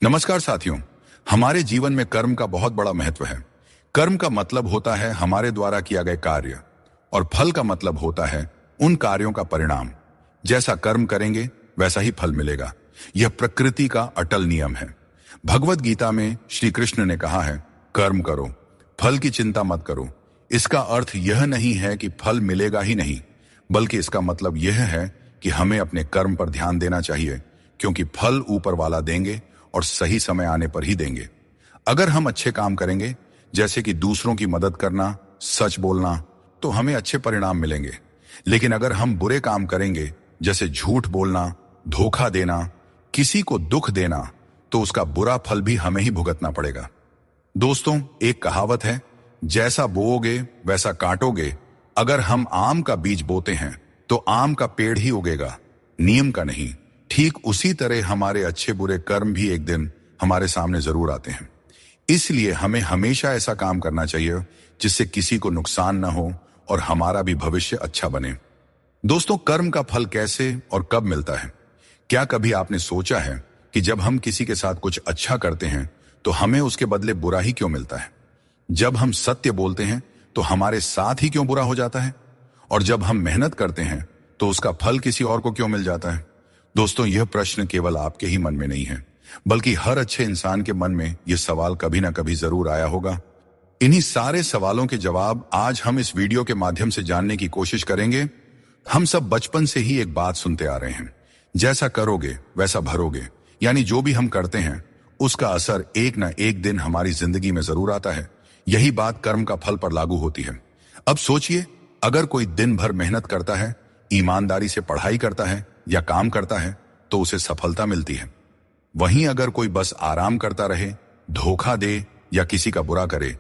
नमस्कार साथियों। हमारे जीवन में कर्म का बहुत बड़ा महत्व है। कर्म का मतलब होता है हमारे द्वारा किया गया कार्य, और फल का मतलब होता है उन कार्यों का परिणाम। जैसा कर्म करेंगे वैसा ही फल मिलेगा। यह प्रकृति का अटल नियम है। भगवत गीता में श्री कृष्ण ने कहा है, कर्म करो, फल की चिंता मत करो। इसका अर्थ यह नहीं है कि फल मिलेगा ही नहीं, बल्कि इसका मतलब यह है कि हमें अपने कर्म पर ध्यान देना चाहिए, क्योंकि फल ऊपर वाला देंगे और सही समय आने पर ही देंगे। अगर हम अच्छे काम करेंगे, जैसे कि दूसरों की मदद करना, सच बोलना, तो हमें अच्छे परिणाम मिलेंगे। लेकिन अगर हम बुरे काम करेंगे, जैसे झूठ बोलना, धोखा देना, किसी को दुख देना, तो उसका बुरा फल भी हमें ही भुगतना पड़ेगा। दोस्तों, एक कहावत है, जैसा बोओगे वैसा काटोगे। अगर हम आम का बीज बोते हैं तो आम का पेड़ ही उगेगा, नियम का नहीं। ठीक उसी तरह हमारे अच्छे बुरे कर्म भी एक दिन हमारे सामने जरूर आते हैं। इसलिए हमें हमेशा ऐसा काम करना चाहिए जिससे किसी को नुकसान न हो और हमारा भी भविष्य अच्छा बने। दोस्तों, कर्म का फल कैसे और कब मिलता है? क्या कभी आपने सोचा है कि जब हम किसी के साथ कुछ अच्छा करते हैं तो हमें उसके बदले बुरा ही क्यों मिलता है? जब हम सत्य बोलते हैं तो हमारे साथ ही क्यों बुरा हो जाता है? और जब हम मेहनत करते हैं तो उसका फल किसी और को क्यों मिल जाता है? दोस्तों, यह प्रश्न केवल आपके ही मन में नहीं है, बल्कि हर अच्छे इंसान के मन में यह सवाल कभी ना कभी जरूर आया होगा। इन्हीं सारे सवालों के जवाब आज हम इस वीडियो के माध्यम से जानने की कोशिश करेंगे। हम सब बचपन से ही एक बात सुनते आ रहे हैं, जैसा करोगे वैसा भरोगे। यानी जो भी हम करते हैं उसका असर एक ना एक दिन हमारी जिंदगी में जरूर आता है। यही बात कर्म का फल पर लागू होती है। अब सोचिए, अगर कोई दिन भर मेहनत करता है, ईमानदारी से पढ़ाई करता है या काम करता है, तो उसे सफलता मिलती है। वहीं अगर कोई बस आराम करता रहे, धोखा दे या किसी का बुरा करे,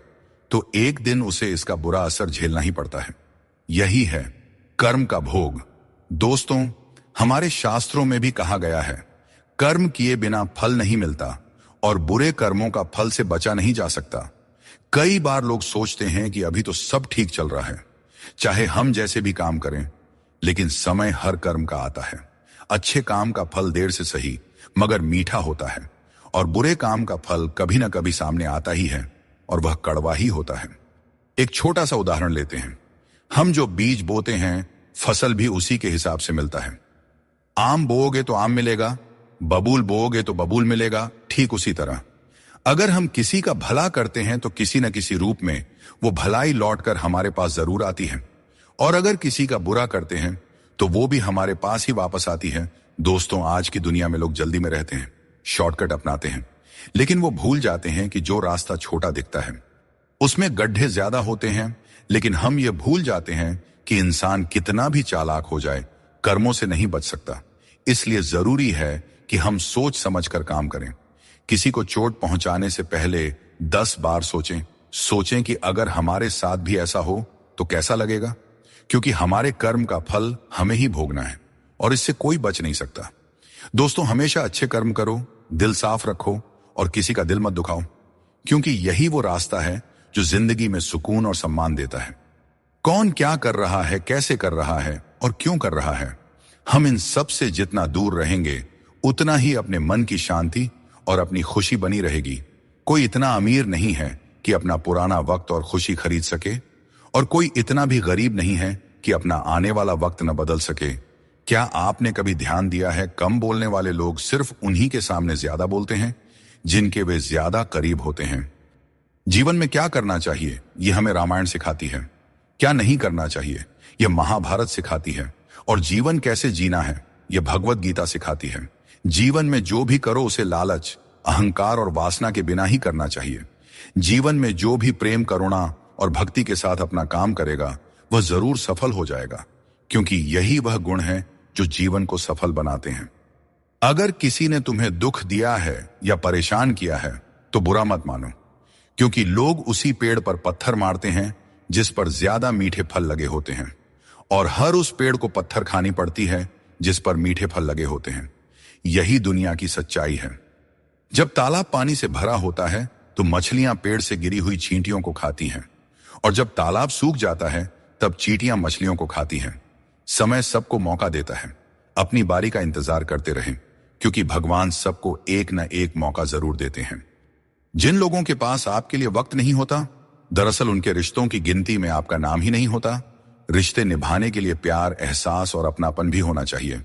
तो एक दिन उसे इसका बुरा असर झेलना ही पड़ता है। यही है कर्म का भोग। दोस्तों, हमारे शास्त्रों में भी कहा गया है, कर्म किए बिना फल नहीं मिलता और बुरे कर्मों का फल से बचा नहीं जा सकता। कई बार लोग सोचते हैं कि अभी तो सब ठीक चल रहा है, चाहे हम जैसे भी काम करें, लेकिन समय हर कर्म का आता है। अच्छे काम का फल देर से सही मगर मीठा होता है, और बुरे काम का फल कभी ना कभी सामने आता ही है, और वह कड़वा ही होता है। एक छोटा सा उदाहरण लेते हैं। हम जो बीज बोते हैं, फसल भी उसी के हिसाब से मिलता है। आम बोओगे तो आम मिलेगा, बबूल बोओगे तो बबूल मिलेगा। ठीक उसी तरह अगर हम किसी का भला करते हैं तो किसी न किसी रूप में वो भलाई लौटकर हमारे पास जरूर आती है, और अगर किसी का बुरा करते हैं तो वो भी हमारे पास ही वापस आती है। दोस्तों, आज की दुनिया में लोग जल्दी में रहते हैं, शॉर्टकट अपनाते हैं, लेकिन वो भूल जाते हैं कि जो रास्ता छोटा दिखता है उसमें गड्ढे ज्यादा होते हैं। लेकिन हम ये भूल जाते हैं कि इंसान कितना भी चालाक हो जाए, कर्मों से नहीं बच सकता। इसलिए जरूरी है कि हम सोच समझकर काम करें। किसी को चोट पहुंचाने से पहले 10 बार सोचें कि अगर हमारे साथ भी ऐसा हो तो कैसा लगेगा, क्योंकि हमारे कर्म का फल हमें ही भोगना है और इससे कोई बच नहीं सकता। दोस्तों, हमेशा अच्छे कर्म करो, दिल साफ रखो और किसी का दिल मत दुखाओ, क्योंकि यही वो रास्ता है जो जिंदगी में सुकून और सम्मान देता है। कौन क्या कर रहा है, कैसे कर रहा है और क्यों कर रहा है, हम इन सब से जितना दूर रहेंगे उतना ही अपने मन की शांति और अपनी खुशी बनी रहेगी। कोई इतना अमीर नहीं है कि अपना पुराना वक्त और खुशी खरीद सके, और कोई इतना भी गरीब नहीं है कि अपना आने वाला वक्त न बदल सके। क्या आपने कभी ध्यान दिया है, कम बोलने वाले लोग सिर्फ उन्हीं के सामने ज्यादा बोलते हैं जिनके वे ज्यादा करीब होते हैं। जीवन में क्या करना चाहिए, यह हमें रामायण सिखाती है। क्या नहीं करना चाहिए, यह महाभारत सिखाती है। और जीवन कैसे जीना है, यह भगवत गीता सिखाती है। जीवन में जो भी करो उसे लालच, अहंकार और वासना के बिना ही करना चाहिए। जीवन में जो भी प्रेम, करुणा और भक्ति के साथ अपना काम करेगा वह जरूर सफल हो जाएगा, क्योंकि यही वह गुण है जो जीवन को सफल बनाते हैं। अगर किसी ने तुम्हें दुख दिया है या परेशान किया है तो बुरा मत मानो, क्योंकि लोग उसी पेड़ पर पत्थर मारते हैं जिस पर ज्यादा मीठे फल लगे होते हैं, और हर उस पेड़ को पत्थर खानी पड़ती है जिस पर मीठे फल लगे होते हैं। यही दुनिया की सच्चाई है। जब तालाब पानी से भरा होता है तो मछलियां पेड़ से गिरी हुई चींटियों को खाती हैं, और जब तालाब सूख जाता है तब चींटियां मछलियों को खाती हैं। समय सबको मौका देता है, अपनी बारी का इंतजार करते रहें, क्योंकि भगवान सबको एक न एक मौका जरूर देते हैं। जिन लोगों के पास आपके लिए वक्त नहीं होता, दरअसल उनके रिश्तों की गिनती में आपका नाम ही नहीं होता। रिश्ते निभाने के लिए प्यार, एहसास और अपनापन भी होना चाहिए।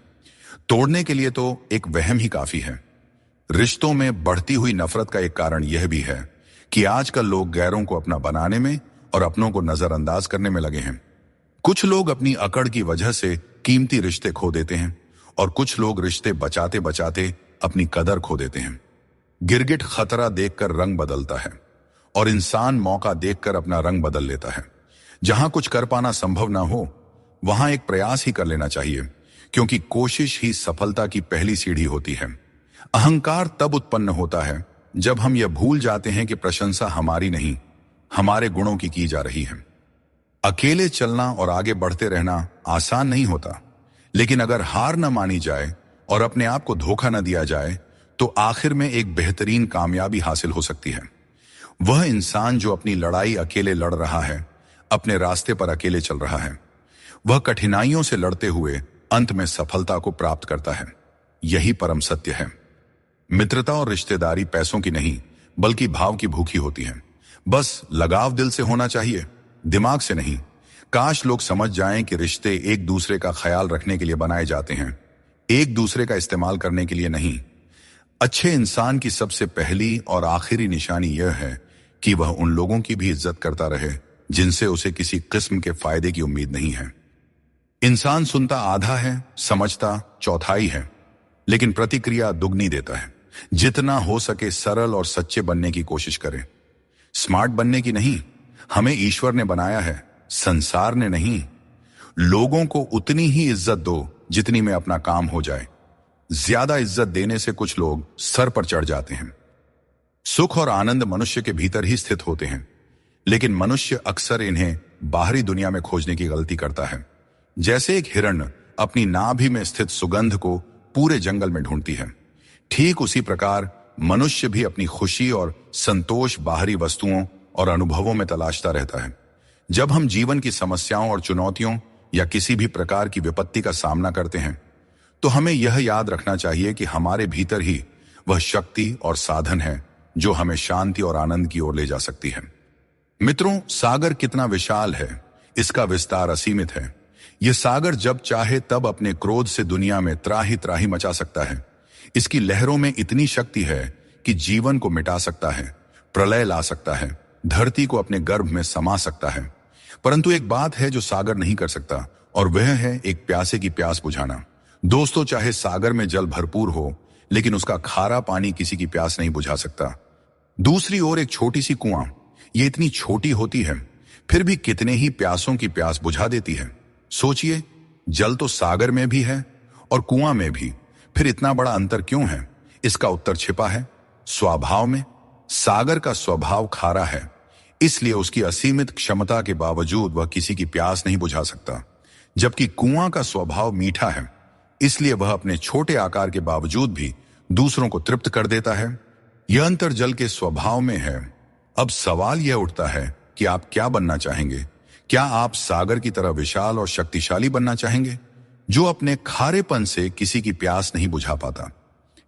तोड़ने के लिए तो एक वहम ही काफी है। रिश्तों में बढ़ती हुई नफरत का एक कारण यह भी है कि आजकल लोग गैरों को अपना बनाने में और अपनों को नजरअंदाज करने में लगे हैं। कुछ लोग अपनी अकड़ की वजह से कीमती रिश्ते खो देते हैं और कुछ लोग रिश्ते बचाते बचाते अपनी कदर खो देते हैं। गिरगिट खतरा देखकर रंग बदलता है और इंसान मौका देखकर अपना रंग बदल लेता है। जहां कुछ कर पाना संभव ना हो, वहां एक प्रयास ही कर लेना चाहिए, क्योंकि कोशिश ही सफलता की पहली सीढ़ी होती है। अहंकार तब उत्पन्न होता है जब हम यह भूल जाते हैं कि प्रशंसा हमारी नहीं, हमारे गुणों की जा रही है। अकेले चलना और आगे बढ़ते रहना आसान नहीं होता, लेकिन अगर हार न मानी जाए और अपने आप को धोखा न दिया जाए तो आखिर में एक बेहतरीन कामयाबी हासिल हो सकती है। वह इंसान जो अपनी लड़ाई अकेले लड़ रहा है, अपने रास्ते पर अकेले चल रहा है, वह कठिनाइयों से लड़ते हुए अंत में सफलता को प्राप्त करता है। यही परम सत्य है। मित्रता और रिश्तेदारी पैसों की नहीं, बल्कि भाव की भूखी होती है। बस लगाव दिल से होना चाहिए, दिमाग से नहीं। काश लोग समझ जाएं कि रिश्ते एक दूसरे का ख्याल रखने के लिए बनाए जाते हैं, एक दूसरे का इस्तेमाल करने के लिए नहीं। अच्छे इंसान की सबसे पहली और आखिरी निशानी यह है कि वह उन लोगों की भी इज्जत करता रहे जिनसे उसे किसी किस्म के फायदे की उम्मीद नहीं है। इंसान सुनता आधा है, समझता चौथाई है, लेकिन प्रतिक्रिया दुगनी देता है। जितना हो सके सरल और सच्चे बनने की कोशिश करें। स्मार्ट बनने की नहीं, हमें ईश्वर ने बनाया है, संसार ने नहीं। लोगों को उतनी ही इज्जत दो जितनी में अपना काम हो जाए। ज्यादा इज्जत देने से कुछ लोग सर पर चढ़ जाते हैं। सुख और आनंद मनुष्य के भीतर ही स्थित होते हैं, लेकिन मनुष्य अक्सर इन्हें बाहरी दुनिया में खोजने की गलती करता है। जैसे एक हिरण अपनी नाभि में स्थित सुगंध को पूरे जंगल में ढूंढती है, ठीक उसी प्रकार मनुष्य भी अपनी खुशी और संतोष बाहरी वस्तुओं और अनुभवों में तलाशता रहता है। जब हम जीवन की समस्याओं और चुनौतियों या किसी भी प्रकार की विपत्ति का सामना करते हैं, तो हमें यह याद रखना चाहिए कि हमारे भीतर ही वह शक्ति और साधन है जो हमें शांति और आनंद की ओर ले जा सकती है। मित्रों, सागर कितना विशाल है, इसका विस्तार असीमित है। यह सागर जब चाहे तब अपने क्रोध से दुनिया में त्राही त्राही मचा सकता है। इसकी लहरों में इतनी शक्ति है कि जीवन को मिटा सकता है, प्रलय ला सकता है, धरती को अपने गर्भ में समा सकता है। परंतु एक बात है जो सागर नहीं कर सकता, और वह है एक प्यासे की प्यास बुझाना। दोस्तों, चाहे सागर में जल भरपूर हो, लेकिन उसका खारा पानी किसी की प्यास नहीं बुझा सकता। दूसरी ओर एक छोटी सी कुआं, ये इतनी छोटी होती है, फिर भी कितने ही प्यासों की प्यास बुझा देती है। सोचिए, जल तो सागर में भी है और कुआं में भी, फिर इतना बड़ा अंतर क्यों है? इसका उत्तर छिपा है स्वभाव में। सागर का स्वभाव खारा है, इसलिए उसकी असीमित क्षमता के बावजूद वह किसी की प्यास नहीं बुझा सकता। जबकि कुआं का स्वभाव मीठा है, इसलिए वह अपने छोटे आकार के बावजूद भी दूसरों को तृप्त कर देता है। यह अंतर जल के स्वभाव में है। अब सवाल यह उठता है कि आप क्या बनना चाहेंगे? क्या आप सागर की तरह विशाल और शक्तिशाली बनना चाहेंगे, जो अपने खारेपन से किसी की प्यास नहीं बुझा पाता?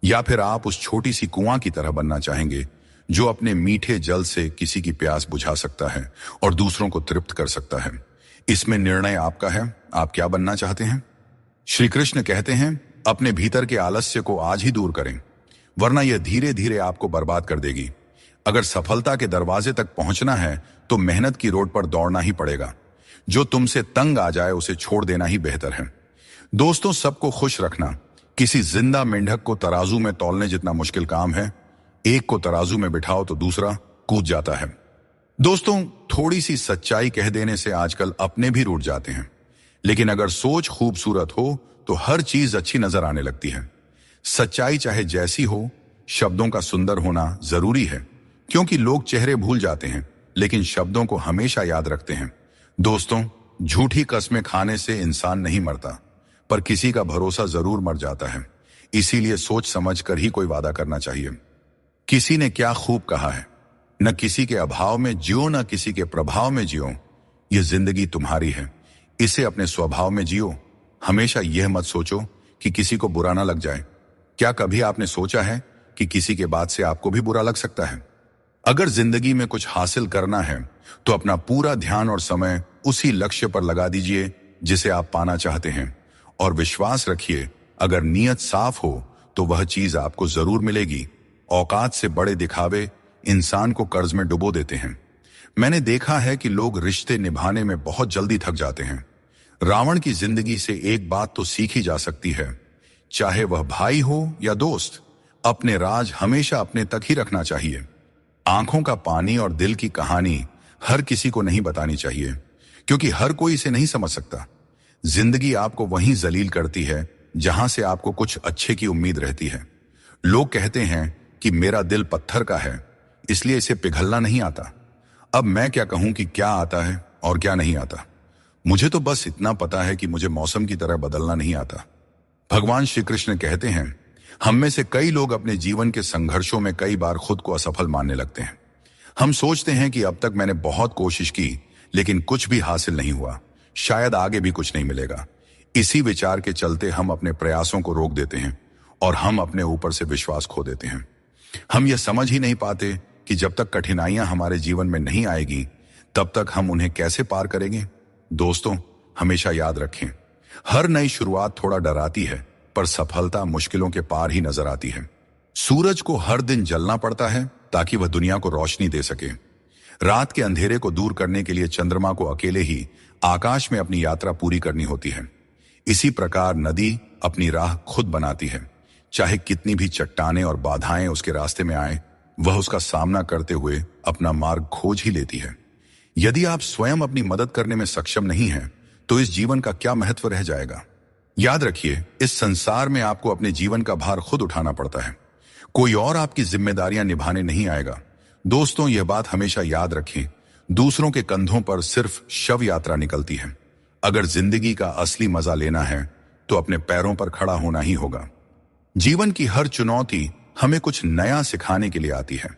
या फिर आप उस छोटी सी कुआं की तरह बनना चाहेंगे, जो अपने मीठे जल से किसी की प्यास बुझा सकता है और दूसरों को तृप्त कर सकता है? इसमें निर्णय आपका है। आप क्या बनना चाहते हैं? श्री कृष्ण कहते हैं, अपने भीतर के आलस्य को आज ही दूर करें, वरना यह धीरे धीरे आपको बर्बाद कर देगी। अगर सफलता के दरवाजे तक पहुंचना है तो मेहनत की रोड पर दौड़ना ही पड़ेगा। जो तुमसे तंग आ जाए उसे छोड़ देना ही बेहतर है। दोस्तों, सबको खुश रखना किसी जिंदा मेंढक को तराजू में तौलने जितना मुश्किल काम है। एक को तराजू में बिठाओ तो दूसरा कूद जाता है। दोस्तों, थोड़ी सी सच्चाई कह देने से आजकल अपने भी रूठ जाते हैं, लेकिन अगर सोच खूबसूरत हो तो हर चीज अच्छी नजर आने लगती है। सच्चाई चाहे जैसी हो, शब्दों का सुंदर होना जरूरी है, क्योंकि लोग चेहरे भूल जाते हैं लेकिन शब्दों को हमेशा याद रखते हैं। दोस्तों, झूठी कस्में खाने से इंसान नहीं मरता, पर किसी का भरोसा जरूर मर जाता है। इसीलिए सोच समझ कर ही कोई वादा करना चाहिए। किसी ने क्या खूब कहा है, न किसी के अभाव में जियो, न किसी के प्रभाव में जियो। यह जिंदगी तुम्हारी है, इसे अपने स्वभाव में जियो। हमेशा यह मत सोचो कि किसी को बुरा ना लग जाए। क्या कभी आपने सोचा है कि किसी के बात से आपको भी बुरा लग सकता है? अगर जिंदगी में कुछ हासिल करना है तो अपना पूरा ध्यान और समय उसी लक्ष्य पर लगा दीजिए जिसे आप पाना चाहते हैं, और विश्वास रखिए, अगर नीयत साफ हो तो वह चीज आपको जरूर मिलेगी। औकात से बड़े दिखावे इंसान को कर्ज में डुबो देते हैं। मैंने देखा है कि लोग रिश्ते निभाने में बहुत जल्दी थक जाते हैं। रावण की जिंदगी से एक बात तो सीखी जा सकती है, चाहे वह भाई हो या दोस्त, अपने राज हमेशा अपने तक ही रखना चाहिए। आंखों का पानी और दिल की कहानी हर किसी को नहीं बतानी चाहिए, क्योंकि हर कोई इसे नहीं समझ सकता। जिंदगी आपको वहीं जलील करती है जहां से आपको कुछ अच्छे की उम्मीद रहती है। लोग कहते हैं कि मेरा दिल पत्थर का है, इसलिए इसे पिघलना नहीं आता। अब मैं क्या कहूं कि क्या आता है और क्या नहीं आता। मुझे तो बस इतना पता है कि मुझे मौसम की तरह बदलना नहीं आता। भगवान श्री कृष्ण कहते हैं, हम में से कई लोग अपने जीवन के संघर्षों में कई बार खुद को असफल मानने लगते हैं। हम सोचते हैं कि अब तक मैंने बहुत कोशिश की लेकिन कुछ भी हासिल नहीं हुआ, शायद आगे भी कुछ नहीं मिलेगा। इसी विचार के चलते हम अपने प्रयासों को रोक देते हैं और हम अपने ऊपर से विश्वास खो देते हैं। हम यह समझ ही नहीं पाते कि जब तक कठिनाइयां हमारे जीवन में नहीं आएगी तब तक हम उन्हें कैसे पार करेंगे। दोस्तों, हमेशा याद रखें, हर नई शुरुआत थोड़ा डराती है, पर सफलता मुश्किलों के पार ही नजर आती है। सूरज को हर दिन जलना पड़ता है ताकि वह दुनिया को रोशनी दे सके। रात के अंधेरे को दूर करने के लिए चंद्रमा को अकेले ही आकाश में अपनी यात्रा पूरी करनी होती है। इसी प्रकार नदी अपनी राह खुद बनाती है। चाहे कितनी भी चट्टानें और बाधाएं उसके रास्ते में आए, वह उसका सामना करते हुए अपना मार्ग खोज ही लेती है। यदि आप स्वयं अपनी मदद करने में सक्षम नहीं हैं, तो इस जीवन का क्या महत्व रह जाएगा। याद रखिए, इस संसार में आपको अपने जीवन का भार खुद उठाना पड़ता है, कोई और आपकी जिम्मेदारियां निभाने नहीं आएगा। दोस्तों, यह बात हमेशा याद रखें, दूसरों के कंधों पर सिर्फ शव यात्रा निकलती है। अगर जिंदगी का असली मजा लेना है तो अपने पैरों पर खड़ा होना ही होगा। जीवन की हर चुनौती हमें कुछ नया सिखाने के लिए आती है।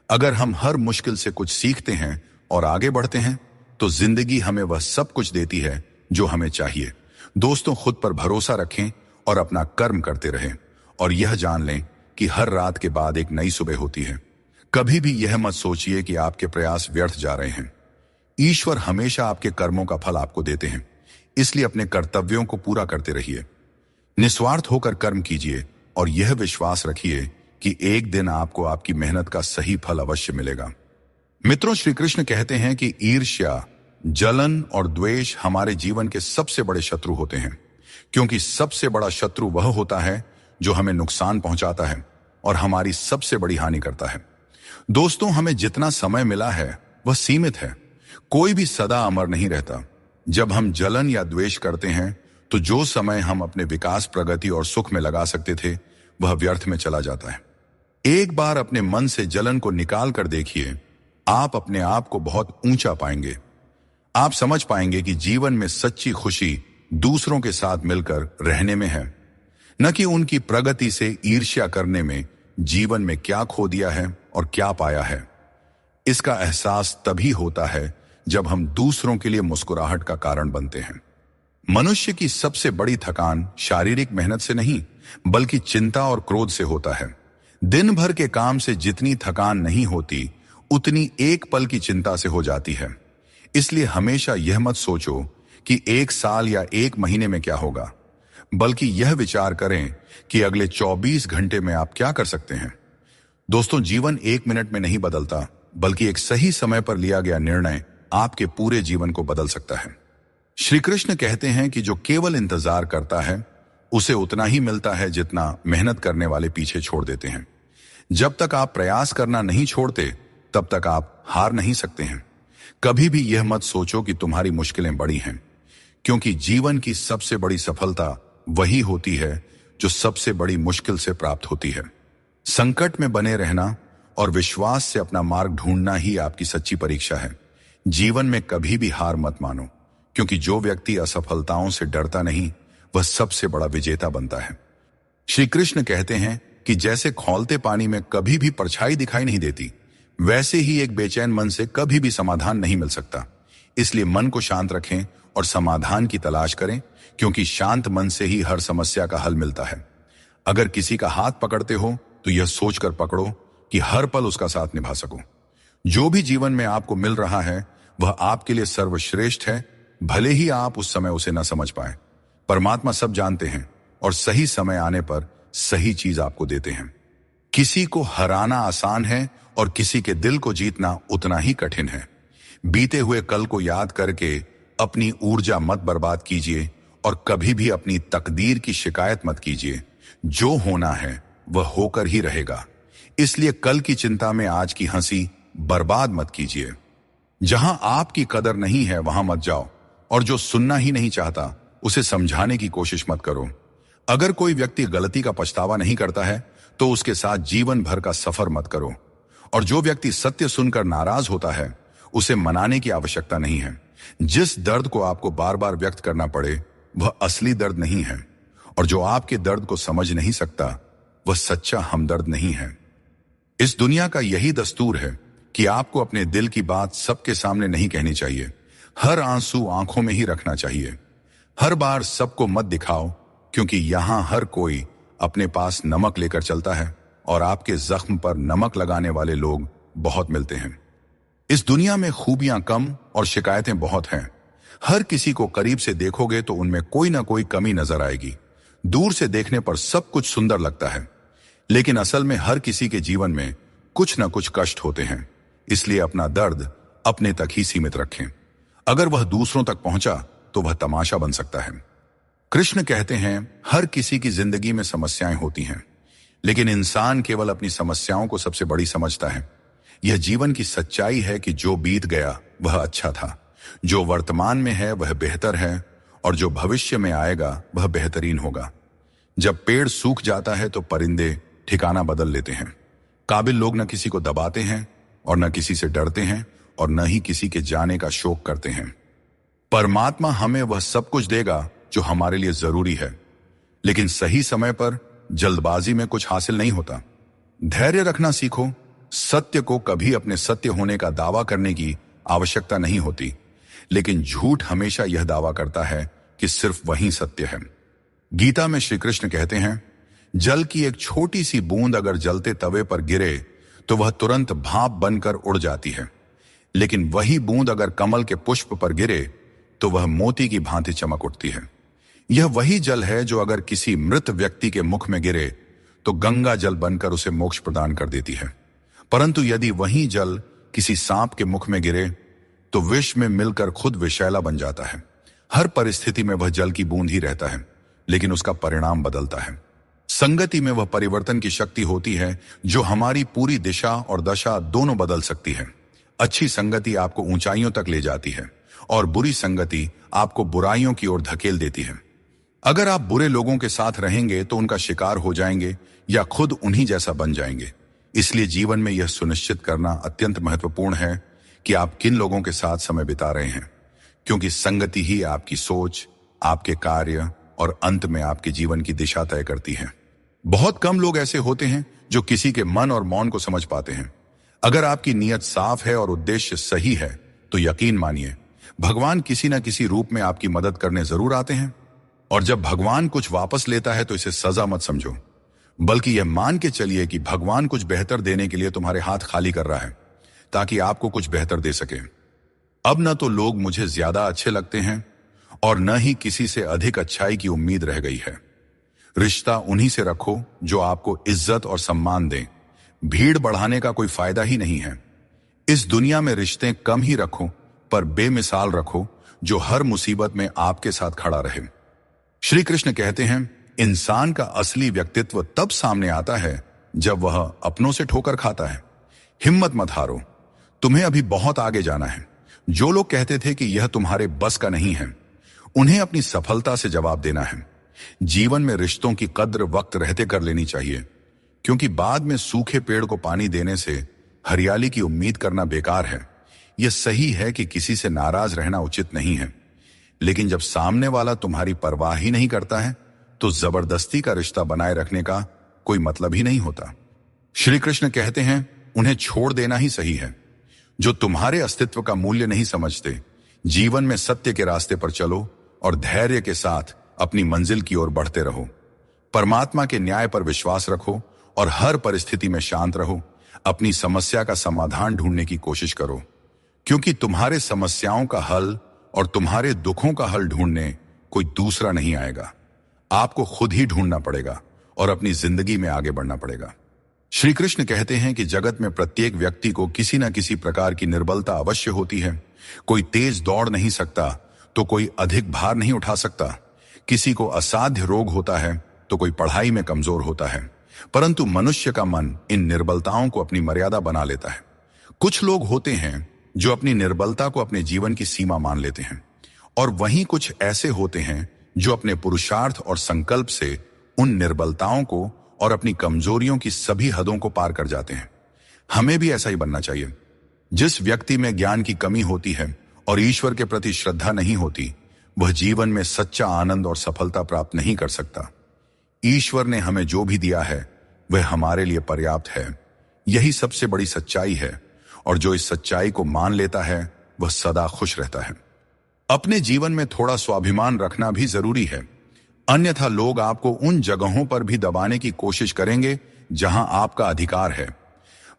अगर हम हर मुश्किल से कुछ सीखते हैं और आगे बढ़ते हैं तो जिंदगी हमें वह सब कुछ देती है जो हमें चाहिए। दोस्तों, खुद पर भरोसा रखें और अपना कर्म करते रहें, और यह जान लें कि हर रात के बाद एक नई सुबह होती है। कभी भी यह मत सोचिए कि आपके प्रयास व्यर्थ जा रहे हैं। ईश्वर हमेशा आपके कर्मों का फल आपको देते हैं, इसलिए अपने कर्तव्यों को पूरा करते रहिए। निस्वार्थ होकर कर्म कीजिए और यह विश्वास रखिए कि एक दिन आपको आपकी मेहनत का सही फल अवश्य मिलेगा। मित्रों, श्री कृष्ण कहते हैं कि ईर्ष्या, जलन और द्वेष हमारे जीवन के सबसे बड़े शत्रु होते हैं, क्योंकि सबसे बड़ा शत्रु वह होता है जो हमें नुकसान पहुंचाता है और हमारी सबसे बड़ी हानि करता है। दोस्तों, हमें जितना समय मिला है वह सीमित है। कोई भी सदा अमर नहीं रहता। जब हम जलन या द्वेष करते हैं तो जो समय हम अपने विकास, प्रगति और सुख में लगा सकते थे वह व्यर्थ में चला जाता है। एक बार अपने मन से जलन को निकाल कर देखिए, आप अपने आप को बहुत ऊंचा पाएंगे। आप समझ पाएंगे कि जीवन में सच्ची खुशी दूसरों के साथ मिलकर रहने में है, न कि उनकी प्रगति से ईर्ष्या करने में। जीवन में क्या खो दिया है और क्या पाया है, इसका एहसास तभी होता है जब हम दूसरों के लिए मुस्कुराहट का कारण बनते हैं। मनुष्य की सबसे बड़ी थकान शारीरिक मेहनत से नहीं, बल्कि चिंता और क्रोध से होता है। दिन भर के काम से जितनी थकान नहीं होती, उतनी एक पल की चिंता से हो जाती है। इसलिए हमेशा यह मत सोचो कि एक साल या एक महीने में क्या होगा, बल्कि यह विचार करें कि अगले 24 घंटे में आप क्या कर सकते हैं। दोस्तों, जीवन एक मिनट में नहीं बदलता, बल्कि एक सही समय पर लिया गया निर्णय आपके पूरे जीवन को बदल सकता है। श्री कृष्ण कहते हैं कि जो केवल इंतजार करता है उसे उतना ही मिलता है जितना मेहनत करने वाले पीछे छोड़ देते हैं। जब तक आप प्रयास करना नहीं छोड़ते तब तक आप हार नहीं सकते हैं। कभी भी यह मत सोचो कि तुम्हारी मुश्किलें बड़ी हैं, क्योंकि जीवन की सबसे बड़ी सफलता वही होती है जो सबसे बड़ी मुश्किल से प्राप्त होती है। संकट में बने रहना और विश्वास से अपना मार्ग ढूंढना ही आपकी सच्ची परीक्षा है। जीवन में कभी भी हार मत मानो, क्योंकि जो व्यक्ति असफलताओं से डरता नहीं वह सबसे बड़ा विजेता बनता है। श्री कृष्ण कहते हैं कि जैसे खौलते पानी में कभी भी परछाई दिखाई नहीं देती, वैसे ही एक बेचैन मन से कभी भी समाधान नहीं मिल सकता। इसलिए मन को शांत रखें और समाधान की तलाश करें, क्योंकि शांत मन से ही हर समस्या का हल मिलता है। अगर किसी का हाथ पकड़ते हो तो यह सोचकर पकड़ो कि हर पल उसका साथ निभा सको। जो भी जीवन में आपको मिल रहा है वह आपके लिए सर्वश्रेष्ठ है, भले ही आप उस समय उसे न समझ पाए। परमात्मा सब जानते हैं और सही समय आने पर सही चीज आपको देते हैं। किसी को हराना आसान है और किसी के दिल को जीतना उतना ही कठिन है। बीते हुए कल को याद करके अपनी ऊर्जा मत बर्बाद कीजिए और कभी भी अपनी तकदीर की शिकायत मत कीजिए। जो होना है वह होकर ही रहेगा, इसलिए कल की चिंता में आज की हंसी बर्बाद मत कीजिए। जहां आपकी कदर नहीं है वहां मत जाओ और जो सुनना ही नहीं चाहता उसे समझाने की कोशिश मत करो। अगर कोई व्यक्ति गलती का पछतावा नहीं करता है तो उसके साथ जीवन भर का सफर मत करो, और जो व्यक्ति सत्य सुनकर नाराज होता है उसे मनाने की आवश्यकता नहीं है। जिस दर्द को आपको बार बार व्यक्त करना पड़े वह असली दर्द नहीं है, और जो आपके दर्द को समझ नहीं सकता वह सच्चा हमदर्द नहीं है। इस दुनिया का यही दस्तूर है कि आपको अपने दिल की बात सबके सामने नहीं कहनी चाहिए। हर आंसू आंखों में ही रखना चाहिए। हर बार सबको मत दिखाओ, क्योंकि यहां हर कोई अपने पास नमक लेकर चलता है और आपके जख्म पर नमक लगाने वाले लोग बहुत मिलते हैं। इस दुनिया में खूबियां कम और शिकायतें बहुत हैं। हर किसी को करीब से देखोगे तो उनमें कोई ना कोई कमी नजर आएगी। दूर से देखने पर सब कुछ सुंदर लगता है, लेकिन असल में हर किसी के जीवन में कुछ ना कुछ कष्ट होते हैं। इसलिए अपना दर्द अपने तक ही सीमित रखें। अगर वह दूसरों तक पहुंचा तो वह तमाशा बन सकता है। कृष्ण कहते हैं हर किसी की जिंदगी में समस्याएं होती हैं, लेकिन इंसान केवल अपनी समस्याओं को सबसे बड़ी समझता है। यह जीवन की सच्चाई है कि जो बीत गया वह अच्छा था, जो वर्तमान में है वह बेहतर है, और जो भविष्य में आएगा वह बेहतरीन होगा। जब पेड़ सूख जाता है तो परिंदे ठिकाना बदल लेते हैं। काबिल लोग न किसी को दबाते हैं और न किसी से डरते हैं और न ही किसी के जाने का शोक करते हैं। परमात्मा हमें वह सब कुछ देगा जो हमारे लिए जरूरी है, लेकिन सही समय पर जल्दबाजी में कुछ हासिल नहीं होता। धैर्य रखना सीखो। सत्य को कभी अपने सत्य होने का दावा करने की आवश्यकता नहीं होती, लेकिन झूठ हमेशा यह दावा करता है कि सिर्फ वही सत्य है। गीता में श्री कृष्ण कहते हैं जल की एक छोटी सी बूंद अगर जलते तवे पर गिरे तो वह तुरंत भाप बनकर उड़ जाती है, लेकिन वही बूंद अगर कमल के पुष्प पर गिरे तो वह मोती की भांति चमक उठती है। यह वही जल है जो अगर किसी मृत व्यक्ति के मुख में गिरे तो गंगा जल बनकर उसे मोक्ष प्रदान कर देती है, परंतु यदि वही जल किसी सांप के मुख में गिरे तो विष में मिलकर खुद विषैला बन जाता है। हर परिस्थिति में वह जल की बूंद ही रहता है, लेकिन उसका परिणाम बदलता है। संगति में वह परिवर्तन की शक्ति होती है जो हमारी पूरी दिशा और दशा दोनों बदल सकती है। अच्छी संगति आपको ऊंचाइयों तक ले जाती है और बुरी संगति आपको बुराइयों की ओर धकेल देती है। अगर आप बुरे लोगों के साथ रहेंगे तो उनका शिकार हो जाएंगे या खुद उन्हीं जैसा बन जाएंगे। इसलिए जीवन में यह सुनिश्चित करना अत्यंत महत्वपूर्ण है कि आप किन लोगों के साथ समय बिता रहे हैं, क्योंकि संगति ही आपकी सोच, आपके कार्य और अंत में आपके जीवन की दिशा तय करती है। बहुत कम लोग ऐसे होते हैं जो किसी के मन और मौन को समझ पाते हैं। अगर आपकी नीयत साफ है और उद्देश्य सही है तो यकीन मानिए भगवान किसी न किसी रूप में आपकी मदद करने जरूर आते हैं। और जब भगवान कुछ वापस लेता है तो इसे सजा मत समझो, बल्कि यह मान के चलिए कि भगवान कुछ बेहतर देने के लिए तुम्हारे हाथ खाली कर रहा है ताकि आपको कुछ बेहतर दे सके। अब न तो लोग मुझे ज्यादा अच्छे लगते हैं और न ही किसी से अधिक अच्छाई की उम्मीद रह गई है। रिश्ता उन्हीं से रखो जो आपको इज्जत और सम्मान दें। भीड़ बढ़ाने का कोई फायदा ही नहीं है। इस दुनिया में रिश्ते कम ही रखो, पर बेमिसाल रखो जो हर मुसीबत में आपके साथ खड़ा रहे। श्री कृष्ण कहते हैं इंसान का असली व्यक्तित्व तब सामने आता है जब वह अपनों से ठोकर खाता है। हिम्मत मत हारो, तुम्हें अभी बहुत आगे जाना है। जो लोग कहते थे कि यह तुम्हारे बस का नहीं है, उन्हें अपनी सफलता से जवाब देना है। जीवन में रिश्तों की कद्र वक्त रहते कर लेनी चाहिए, क्योंकि बाद में सूखे पेड़ को पानी देने से हरियाली की उम्मीद करना बेकार है। यह सही है कि किसी से नाराज रहना उचित नहीं है, लेकिन जब सामने वाला तुम्हारी परवाह ही नहीं करता है तो जबरदस्ती का रिश्ता बनाए रखने का कोई मतलब ही नहीं होता। श्री कृष्ण कहते हैं उन्हें छोड़ देना ही सही है। जो तुम्हारे अस्तित्व का मूल्य नहीं समझते, जीवन में सत्य के रास्ते पर चलो और धैर्य के साथ अपनी मंजिल की ओर बढ़ते रहो। परमात्मा के न्याय पर विश्वास रखो और हर परिस्थिति में शांत रहो। अपनी समस्या का समाधान ढूंढने की कोशिश करो, क्योंकि तुम्हारे समस्याओं का हल और तुम्हारे दुखों का हल ढूंढने कोई दूसरा नहीं आएगा। आपको खुद ही ढूंढना पड़ेगा और अपनी जिंदगी में आगे बढ़ना पड़ेगा। श्री कृष्ण कहते हैं कि जगत में प्रत्येक व्यक्ति को किसी न किसी प्रकार की निर्बलता अवश्य होती है। कोई तेज दौड़ नहीं सकता तो कोई अधिक भार नहीं उठा सकता। किसी को असाध्य रोग होता है तो कोई पढ़ाई में कमजोर होता है। परंतु मनुष्य का मन इन निर्बलताओं को अपनी मर्यादा बना लेता है। कुछ लोग होते हैं जो अपनी निर्बलता को अपने जीवन की सीमा मान लेते हैं, और वहीं कुछ ऐसे होते हैं जो अपने पुरुषार्थ और संकल्प से उन निर्बलताओं को और अपनी कमजोरियों की सभी हदों को पार कर जाते हैं। हमें भी ऐसा ही बनना चाहिए। जिस व्यक्ति में ज्ञान की कमी होती है और ईश्वर के प्रति श्रद्धा नहीं होती, वह जीवन में सच्चा आनंद और सफलता प्राप्त नहीं कर सकता। ईश्वर ने हमें जो भी दिया है वह हमारे लिए पर्याप्त है। यही सबसे बड़ी सच्चाई है, और जो इस सच्चाई को मान लेता है वह सदा खुश रहता है। अपने जीवन में थोड़ा स्वाभिमान रखना भी जरूरी है, अन्यथा लोग आपको उन जगहों पर भी दबाने की कोशिश करेंगे जहां आपका अधिकार है।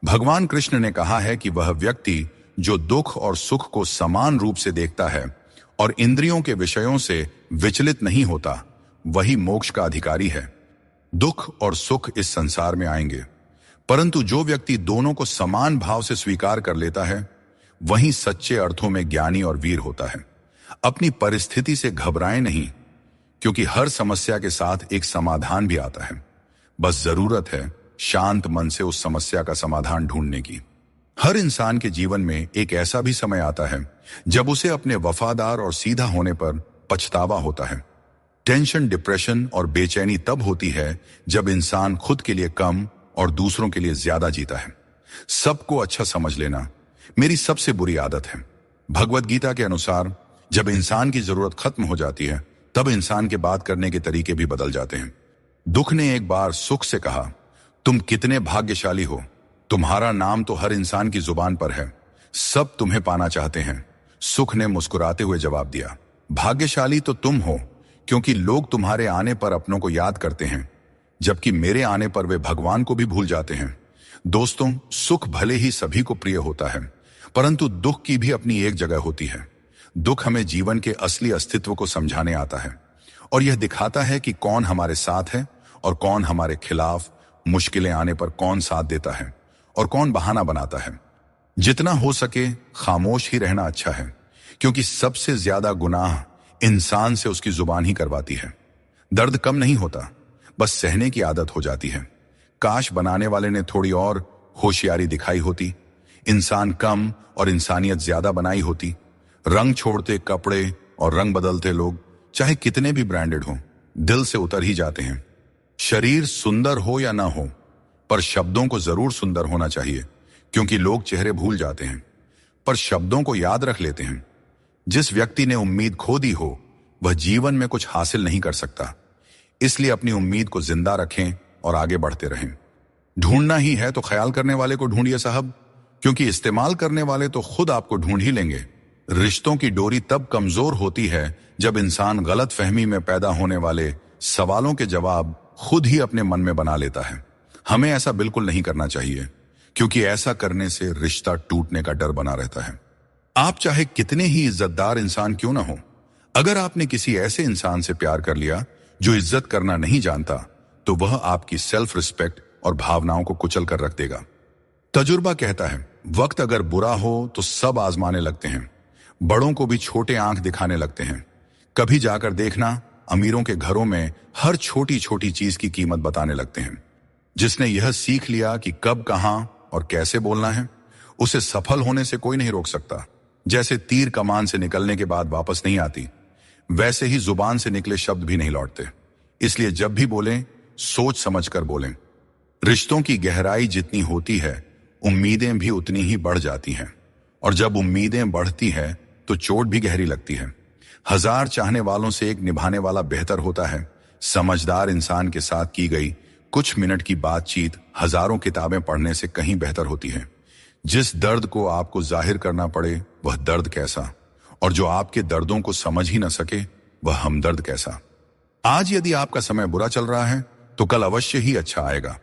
भगवान कृष्ण ने कहा है कि वह व्यक्ति जो दुख और सुख को समान रूप से देखता है और इंद्रियों के विषयों से विचलित नहीं होता, वही मोक्ष का अधिकारी है। दुख और सुख इस संसार में आएंगे, परंतु जो व्यक्ति दोनों को समान भाव से स्वीकार कर लेता है, वही सच्चे अर्थों में ज्ञानी और वीर होता है। अपनी परिस्थिति से घबराएं नहीं, क्योंकि हर समस्या के साथ एक समाधान भी आता है। बस जरूरत है शांत मन से उस समस्या का समाधान ढूंढने की। हर इंसान के जीवन में एक ऐसा भी समय आता है जब उसे अपने वफादार और सीधा होने पर पछतावा होता है। टेंशन, डिप्रेशन और बेचैनी तब होती है जब इंसान खुद के लिए कम और दूसरों के लिए ज्यादा जीता है। सबको अच्छा समझ लेना मेरी सबसे बुरी आदत है। भगवत गीता के अनुसार जब इंसान की जरूरत खत्म हो जाती है, तब इंसान के बात करने के तरीके भी बदल जाते हैं। दुख ने एक बार सुख से कहा, तुम कितने भाग्यशाली हो, तुम्हारा नाम तो हर इंसान की जुबान पर है, सब तुम्हें पाना चाहते हैं। सुख ने मुस्कुराते हुए जवाब दिया, भाग्यशाली तो तुम हो, क्योंकि लोग तुम्हारे आने पर अपनों को याद करते हैं, जबकि मेरे आने पर वे भगवान को भी भूल जाते हैं। दोस्तों, सुख भले ही सभी को प्रिय होता है, परंतु दुख की भी अपनी एक जगह होती है। दुख हमें जीवन के असली अस्तित्व को समझाने आता है, और यह दिखाता है कि कौन हमारे साथ है और कौन हमारे खिलाफ। मुश्किलें आने पर कौन साथ देता है और कौन बहाना बनाता है। जितना हो सके खामोश ही रहना अच्छा है, क्योंकि सबसे ज्यादा गुनाह इंसान से उसकी जुबान ही करवाती है। दर्द कम नहीं होता, बस सहने की आदत हो जाती है। काश बनाने वाले ने थोड़ी और होशियारी दिखाई होती, इंसान कम और इंसानियत ज्यादा बनाई होती। रंग छोड़ते कपड़े और रंग बदलते लोग चाहे कितने भी ब्रांडेड हों, दिल से उतर ही जाते हैं। शरीर सुंदर हो या ना हो, पर शब्दों को जरूर सुंदर होना चाहिए, क्योंकि लोग चेहरे भूल जाते हैं पर शब्दों को याद रख लेते हैं। जिस व्यक्ति ने उम्मीद खो दी हो, वह जीवन में कुछ हासिल नहीं कर सकता। इसलिए अपनी उम्मीद को जिंदा रखें और आगे बढ़ते रहें। ढूंढना ही है तो ख्याल करने वाले को ढूंढिए साहब, क्योंकि इस्तेमाल करने वाले तो खुद आपको ढूंढ ही लेंगे। रिश्तों की डोरी तब कमजोर होती है जब इंसान गलत फहमी में पैदा होने वाले सवालों के जवाब खुद ही अपने मन में बना लेता है। हमें ऐसा बिल्कुल नहीं करना चाहिए, क्योंकि ऐसा करने से रिश्ता टूटने का डर बना रहता है। आप चाहे कितने ही इज्जतदार इंसान क्यों ना हो, अगर आपने किसी ऐसे इंसान से प्यार कर लिया जो इज्जत करना नहीं जानता, तो वह आपकी सेल्फ रिस्पेक्ट और भावनाओं को कुचल कर रख देगा। तजुर्बा कहता है, वक्त अगर बुरा हो तो सब आजमाने लगते हैं, बड़ों को भी छोटे आंख दिखाने लगते हैं। कभी जाकर देखना, अमीरों के घरों में हर छोटी छोटी चीज की कीमत बताने लगते हैं। जिसने यह सीख लिया कि कब, कहां और कैसे बोलना है, उसे सफल होने से कोई नहीं रोक सकता। जैसे तीर कमान से निकलने के बाद वापस नहीं आती, वैसे ही जुबान से निकले शब्द भी नहीं लौटते। इसलिए जब भी बोलें, सोच समझ कर बोलें। रिश्तों की गहराई जितनी होती है, उम्मीदें भी उतनी ही बढ़ जाती हैं, और जब उम्मीदें बढ़ती हैं तो चोट भी गहरी लगती है। 1000 चाहने वालों से एक निभाने वाला बेहतर होता है। समझदार इंसान के साथ की गई कुछ मिनट की बातचीत हजारों किताबें पढ़ने से कहीं बेहतर होती है। जिस दर्द को आपको जाहिर करना पड़े वह दर्द कैसा, और जो आपके दर्दों को समझ ही न सके वह हमदर्द कैसा। आज यदि आपका समय बुरा चल रहा है तो कल अवश्य ही अच्छा आएगा।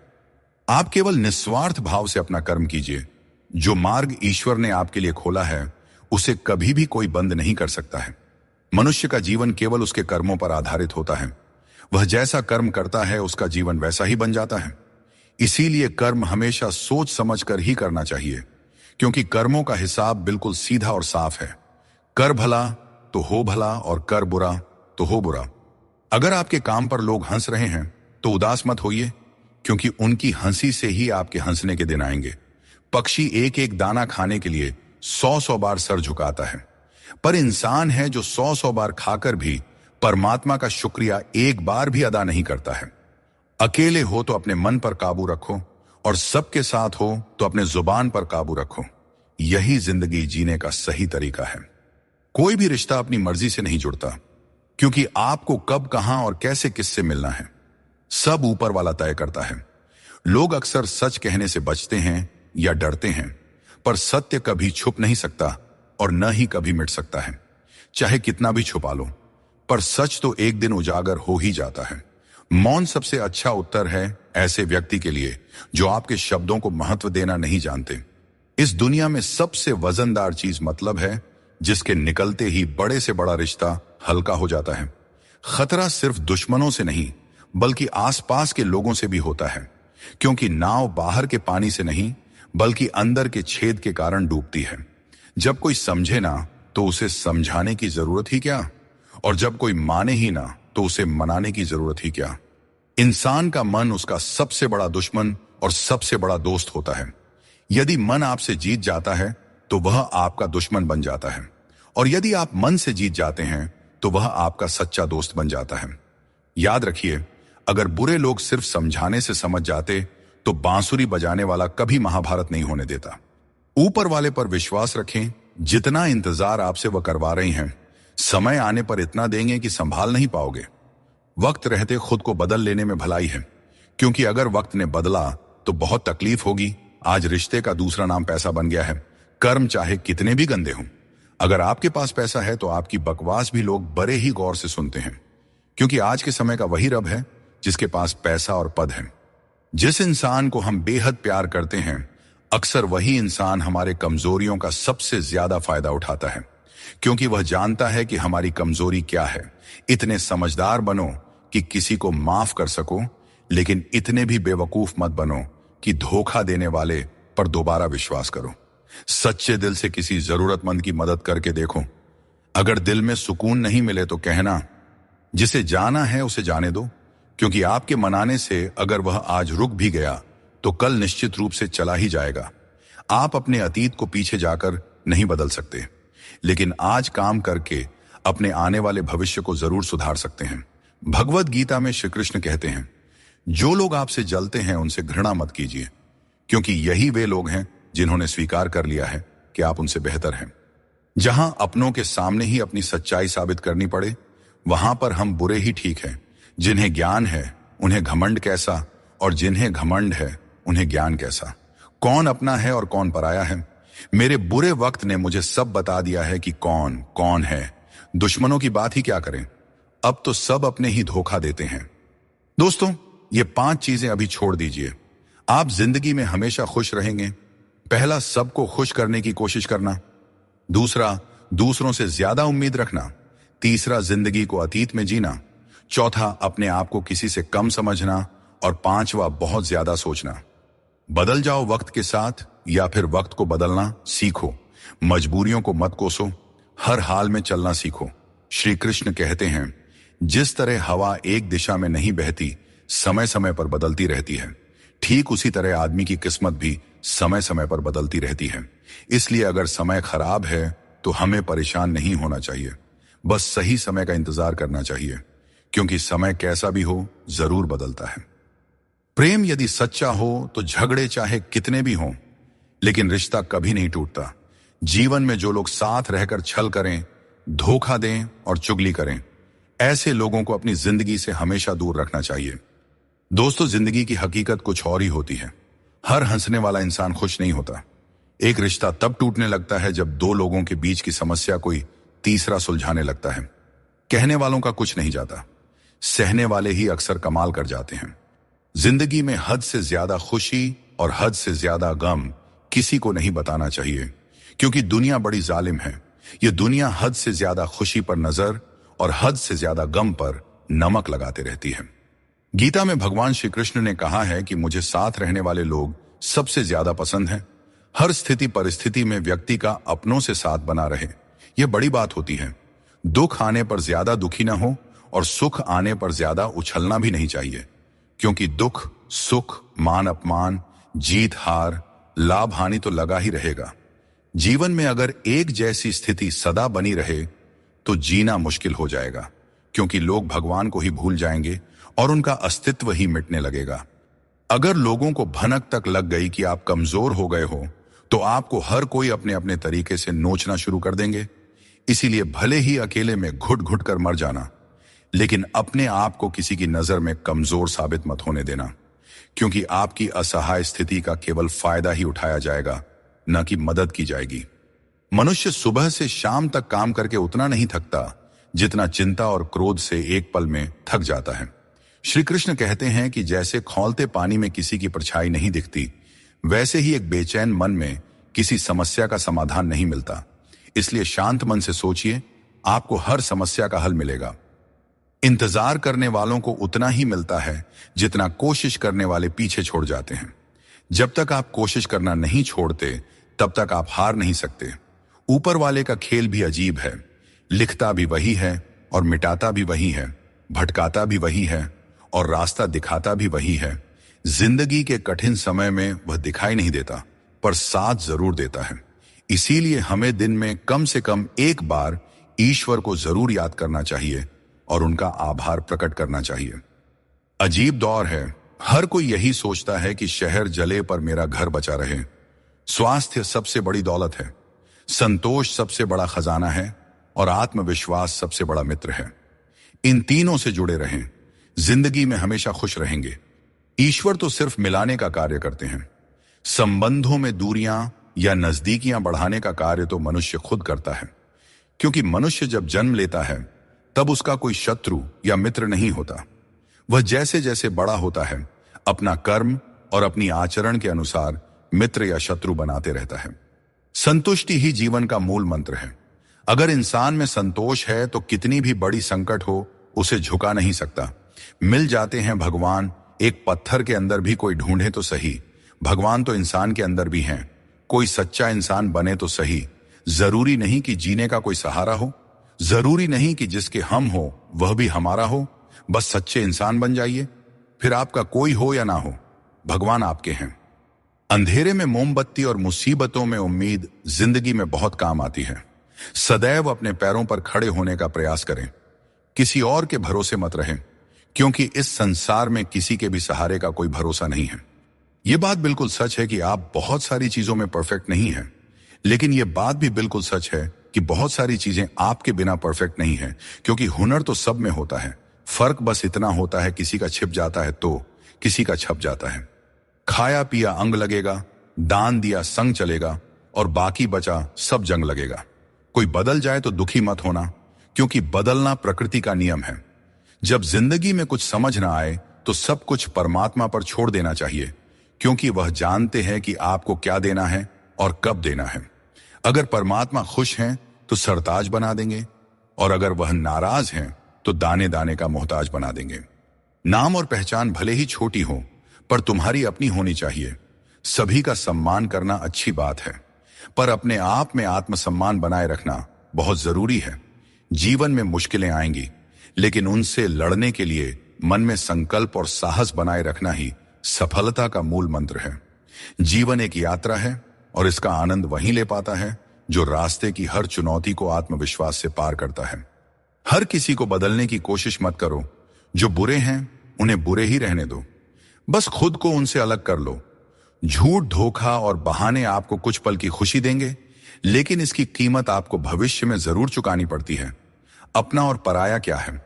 आप केवल निस्वार्थ भाव से अपना कर्म कीजिए। जो मार्ग ईश्वर ने आपके लिए खोला है उसे कभी भी कोई बंद नहीं कर सकता है। मनुष्य का जीवन केवल उसके कर्मों पर आधारित होता है। वह जैसा कर्म करता है उसका जीवन वैसा ही बन जाता है। इसीलिए कर्म हमेशा सोच समझ कर ही करना चाहिए, क्योंकि कर्मों का हिसाब बिल्कुल सीधा और साफ है। कर भला तो हो भला और कर बुरा तो हो बुरा। अगर आपके काम पर लोग हंस रहे हैं तो उदास मत होइए, क्योंकि उनकी हंसी से ही आपके हंसने के दिन आएंगे। पक्षी एक एक दाना खाने के लिए 100 बार सर झुकाता है, पर इंसान है जो 100 बार खाकर भी परमात्मा का शुक्रिया एक बार भी अदा नहीं करता है। अकेले हो तो अपने मन पर काबू रखो, और सबके साथ हो तो अपने जुबान पर काबू रखो। यही जिंदगी जीने का सही तरीका है। कोई भी रिश्ता अपनी मर्जी से नहीं जुड़ता, क्योंकि आपको कब, कहां और कैसे किससे मिलना है सब ऊपर वाला तय करता है। लोग अक्सर सच कहने से बचते हैं या डरते हैं, पर सत्य कभी छुप नहीं सकता और न ही कभी मिट सकता है। चाहे कितना भी छुपा लो, पर सच तो एक दिन उजागर हो ही जाता है। मौन सबसे अच्छा उत्तर है ऐसे व्यक्ति के लिए जो आपके शब्दों को महत्व देना नहीं जानते। इस दुनिया में सबसे वजनदार चीज मतलब है, जिसके निकलते ही बड़े से बड़ा रिश्ता हल्का हो जाता है। खतरा सिर्फ दुश्मनों से नहीं, बल्कि आसपास के लोगों से भी होता है, क्योंकि नाव बाहर के पानी से नहीं बल्कि अंदर के छेद के कारण डूबती है। जब कोई समझे ना तो उसे समझाने की जरूरत ही क्या, और जब कोई माने ही ना तो उसे मनाने की जरूरत ही क्या। इंसान का मन उसका सबसे बड़ा दुश्मन और सबसे बड़ा दोस्त होता है। यदि मन आपसे जीत जाता है तो वह आपका दुश्मन बन जाता है, और यदि आप मन से जीत जाते हैं तो वह आपका सच्चा दोस्त बन जाता है। याद रखिए, अगर बुरे लोग सिर्फ समझाने से समझ जाते तो बांसुरी बजाने वाला कभी महाभारत नहीं होने देता। ऊपर वाले पर विश्वास रखें। जितना इंतजार आपसे वह करवा रही हैं, समय आने पर इतना देंगे कि संभाल नहीं पाओगे। वक्त रहते खुद को बदल लेने में भलाई है, क्योंकि अगर वक्त ने बदला तो बहुत तकलीफ होगी। आज रिश्ते का दूसरा नाम पैसा बन गया है। कर्म चाहे कितने भी गंदे हों, अगर आपके पास पैसा है तो आपकी बकवास भी लोग बड़े ही गौर से सुनते हैं, क्योंकि आज के समय का वही रब है जिसके पास पैसा और पद है। जिस इंसान को हम बेहद प्यार करते हैं, अक्सर वही इंसान हमारे कमजोरियों का सबसे ज्यादा फायदा उठाता है, क्योंकि वह जानता है कि हमारी कमजोरी क्या है। इतने समझदार बनो कि किसी को माफ कर सको, लेकिन इतने भी बेवकूफ मत बनो कि धोखा देने वाले पर दोबारा विश्वास करो। सच्चे दिल से किसी जरूरतमंद की मदद करके देखो। अगर दिल में सुकून नहीं मिले तो कहना, जिसे जाना है उसे जाने दो, क्योंकि आपके मनाने से अगर वह आज रुक भी गया तो कल निश्चित रूप से चला ही जाएगा। आप अपने अतीत को पीछे जाकर नहीं बदल सकते, लेकिन आज काम करके अपने आने वाले भविष्य को जरूर सुधार सकते हैं। भगवद गीता में श्री कृष्ण कहते हैं, जो लोग आपसे जलते हैं उनसे घृणा मत कीजिए, क्योंकि यही वे लोग हैं जिन्होंने स्वीकार कर लिया है कि आप उनसे बेहतर हैं। जहां अपनों के सामने ही अपनी सच्चाई साबित करनी पड़े, वहां पर हम बुरे ही ठीक हैं। जिन्हें ज्ञान है उन्हें घमंड कैसा, और जिन्हें घमंड है उन्हें ज्ञान कैसा। कौन अपना है और कौन पराया है। मेरे बुरे वक्त ने मुझे सब बता दिया है कि कौन कौन है। दुश्मनों की बात ही क्या करें, अब तो सब अपने ही धोखा देते हैं। दोस्तों, ये 5 चीजें अभी छोड़ दीजिए, आप जिंदगी में हमेशा खुश रहेंगे। पहला, सबको खुश करने की कोशिश करना। दूसरा, दूसरों से ज्यादा उम्मीद रखना। तीसरा, जिंदगी को अतीत में जीना। चौथा, अपने आप को किसी से कम समझना। और पांचवा, बहुत ज्यादा सोचना। बदल जाओ वक्त के साथ, या फिर वक्त को बदलना सीखो। मजबूरियों को मत कोसो, हर हाल में चलना सीखो। श्री कृष्ण कहते हैं, जिस तरह हवा एक दिशा में नहीं बहती, समय समय पर बदलती रहती है, ठीक उसी तरह आदमी की किस्मत भी समय समय पर बदलती रहती है। इसलिए अगर समय खराब है तो हमें परेशान नहीं होना चाहिए, बस सही समय का इंतजार करना चाहिए, क्योंकि समय कैसा भी हो जरूर बदलता है। प्रेम यदि सच्चा हो तो झगड़े चाहे कितने भी हों, लेकिन रिश्ता कभी नहीं टूटता। जीवन में जो लोग साथ रहकर छल करें, धोखा दें और चुगली करें, ऐसे लोगों को अपनी जिंदगी से हमेशा दूर रखना चाहिए। दोस्तों, जिंदगी की हकीकत कुछ और ही होती है। हर हंसने वाला इंसान खुश नहीं होता। एक रिश्ता तब टूटने लगता है जब 2 लोगों के बीच की समस्या कोई तीसरा सुलझाने लगता है। कहने वालों का कुछ नहीं जाता, सहने वाले ही अक्सर कमाल कर जाते हैं। जिंदगी में हद से ज्यादा खुशी और हद से ज्यादा गम किसी को नहीं बताना चाहिए, क्योंकि दुनिया बड़ी जालिम है। यह दुनिया हद से ज्यादा खुशी पर नजर और हद से ज्यादा गम पर नमक लगाते रहती है। गीता में भगवान श्री कृष्ण ने कहा है कि मुझे साथ रहने वाले लोग सबसे ज्यादा पसंद हैं। हर स्थिति परिस्थिति में व्यक्ति का अपनों से साथ बना रहे, यह बड़ी बात होती है। दुख आने पर ज्यादा दुखी ना हो और सुख आने पर ज्यादा उछलना भी नहीं चाहिए, क्योंकि दुख सुख मान अपमान जीत हार लाभ हानि तो लगा ही रहेगा। जीवन में अगर एक जैसी स्थिति सदा बनी रहे तो जीना मुश्किल हो जाएगा, क्योंकि लोग भगवान को ही भूल जाएंगे और उनका अस्तित्व ही मिटने लगेगा। अगर लोगों को भनक तक लग गई कि आप कमजोर हो गए हो तो आपको हर कोई अपने अपने तरीके से नोचना शुरू कर देंगे। इसीलिए भले ही अकेले में घुट घुट कर मर जाना, लेकिन अपने आप को किसी की नजर में कमजोर साबित मत होने देना, क्योंकि आपकी असहाय स्थिति का केवल फायदा ही उठाया जाएगा, न कि मदद की जाएगी। मनुष्य सुबह से शाम तक काम करके उतना नहीं थकता जितना चिंता और क्रोध से एक पल में थक जाता है। श्री कृष्ण कहते हैं कि जैसे खौलते पानी में किसी की परछाई नहीं दिखती, वैसे ही एक बेचैन मन में किसी समस्या का समाधान नहीं मिलता। इसलिए शांत मन से सोचिए, आपको हर समस्या का हल मिलेगा। इंतजार करने वालों को उतना ही मिलता है जितना कोशिश करने वाले पीछे छोड़ जाते हैं। जब तक आप कोशिश करना नहीं छोड़ते तब तक आप हार नहीं सकते। ऊपर वाले का खेल भी अजीब है, लिखता भी वही है और मिटाता भी वही है, भटकाता भी वही है और रास्ता दिखाता भी वही है। जिंदगी के कठिन समय में वह दिखाई नहीं देता, पर साथ जरूर देता है। इसीलिए हमें दिन में कम से कम एक बार ईश्वर को जरूर याद करना चाहिए और उनका आभार प्रकट करना चाहिए। अजीब दौर है, हर कोई यही सोचता है कि शहर जले पर मेरा घर बचा रहे। स्वास्थ्य सबसे बड़ी दौलत है, संतोष सबसे बड़ा खजाना है और आत्मविश्वास सबसे बड़ा मित्र है। इन तीनों से जुड़े रहें, जिंदगी में हमेशा खुश रहेंगे। ईश्वर तो सिर्फ मिलाने का कार्य करते हैं। संबंधों में दूरियां या नजदीकियां बढ़ाने का कार्य तो मनुष्य खुद करता है, क्योंकि मनुष्य जब जन्म लेता है तब उसका कोई शत्रु या मित्र नहीं होता। वह जैसे जैसे बड़ा होता है अपना कर्म और अपनी आचरण के अनुसार मित्र या शत्रु बनाते रहता है। संतुष्टि ही जीवन का मूल मंत्र है। अगर इंसान में संतोष है तो कितनी भी बड़ी संकट हो उसे झुका नहीं सकता। मिल जाते हैं भगवान, एक पत्थर के अंदर भी कोई ढूंढे तो सही। भगवान तो इंसान के अंदर भी हैं। कोई सच्चा इंसान बने तो सही। जरूरी नहीं कि जीने का कोई सहारा हो, जरूरी नहीं कि जिसके हम हो वह भी हमारा हो। बस सच्चे इंसान बन जाइए, फिर आपका कोई हो या ना हो, भगवान आपके हैं। अंधेरे में मोमबत्ती और मुसीबतों में उम्मीद जिंदगी में बहुत काम आती है। सदैव अपने पैरों पर खड़े होने का प्रयास करें, किसी और के भरोसे मत रहें, क्योंकि इस संसार में किसी के भी सहारे का कोई भरोसा नहीं है। यह बात बिल्कुल सच है कि आप बहुत सारी चीजों में परफेक्ट नहीं हैं, लेकिन यह बात भी बिल्कुल सच है कि बहुत सारी चीजें आपके बिना परफेक्ट नहीं है, क्योंकि हुनर तो सब में होता है। फर्क बस इतना होता है, किसी का छिप जाता है तो किसी का छप जाता है। खाया पिया अंग लगेगा, दान दिया संग चलेगा और बाकी बचा सब जंग लगेगा। कोई बदल जाए तो दुखी मत होना, क्योंकि बदलना प्रकृति का नियम है। जब जिंदगी में कुछ समझ ना आए तो सब कुछ परमात्मा पर छोड़ देना चाहिए, क्योंकि वह जानते हैं कि आपको क्या देना है और कब देना है। अगर परमात्मा खुश हैं तो सरताज बना देंगे, और अगर वह नाराज हैं तो दाने दाने का मोहताज बना देंगे। नाम और पहचान भले ही छोटी हो, पर तुम्हारी अपनी होनी चाहिए। सभी का सम्मान करना अच्छी बात है, पर अपने आप में आत्मसम्मान बनाए रखना बहुत जरूरी है। जीवन में मुश्किलें आएंगी, लेकिन उनसे लड़ने के लिए मन में संकल्प और साहस बनाए रखना ही सफलता का मूल मंत्र है। जीवन एक यात्रा है और इसका आनंद वहीं ले पाता है जो रास्ते की हर चुनौती को आत्मविश्वास से पार करता है। हर किसी को बदलने की कोशिश मत करो। जो बुरे हैं उन्हें बुरे ही रहने दो, बस खुद को उनसे अलग कर लो। झूठ धोखा और बहाने आपको कुछ पल की खुशी देंगे, लेकिन इसकी कीमत आपको भविष्य में जरूर चुकानी पड़ती है। अपना और पराया क्या है?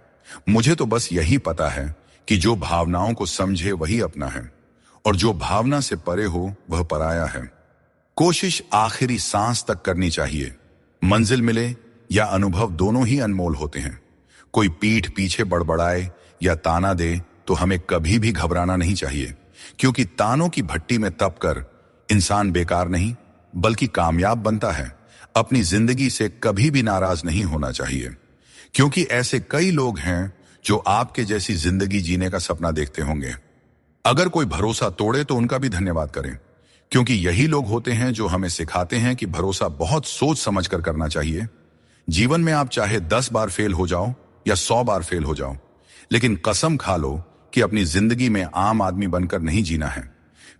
मुझे तो बस यही पता है कि जो भावनाओं को समझे वही अपना है, और जो भावना से परे हो वह पराया है। कोशिश आखिरी सांस तक करनी चाहिए। मंजिल मिले या अनुभव दोनों ही अनमोल होते हैं। कोई पीठ पीछे बड़बड़ाए या ताना दे तो हमें कभी भी घबराना नहीं चाहिए, क्योंकि तानों की भट्टी में तप कर इंसान बेकार नहीं बल्कि कामयाब बनता है। अपनी जिंदगी से कभी भी नाराज नहीं होना चाहिए, क्योंकि ऐसे कई लोग हैं जो आपके जैसी जिंदगी जीने का सपना देखते होंगे। अगर कोई भरोसा तोड़े तो उनका भी धन्यवाद करें, क्योंकि यही लोग होते हैं जो हमें सिखाते हैं कि भरोसा बहुत सोच समझ कर करना चाहिए। जीवन में आप चाहे 10 बार फेल हो जाओ या 100 बार फेल हो जाओ, लेकिन कसम खा लो कि अपनी जिंदगी में आम आदमी बनकर नहीं जीना है।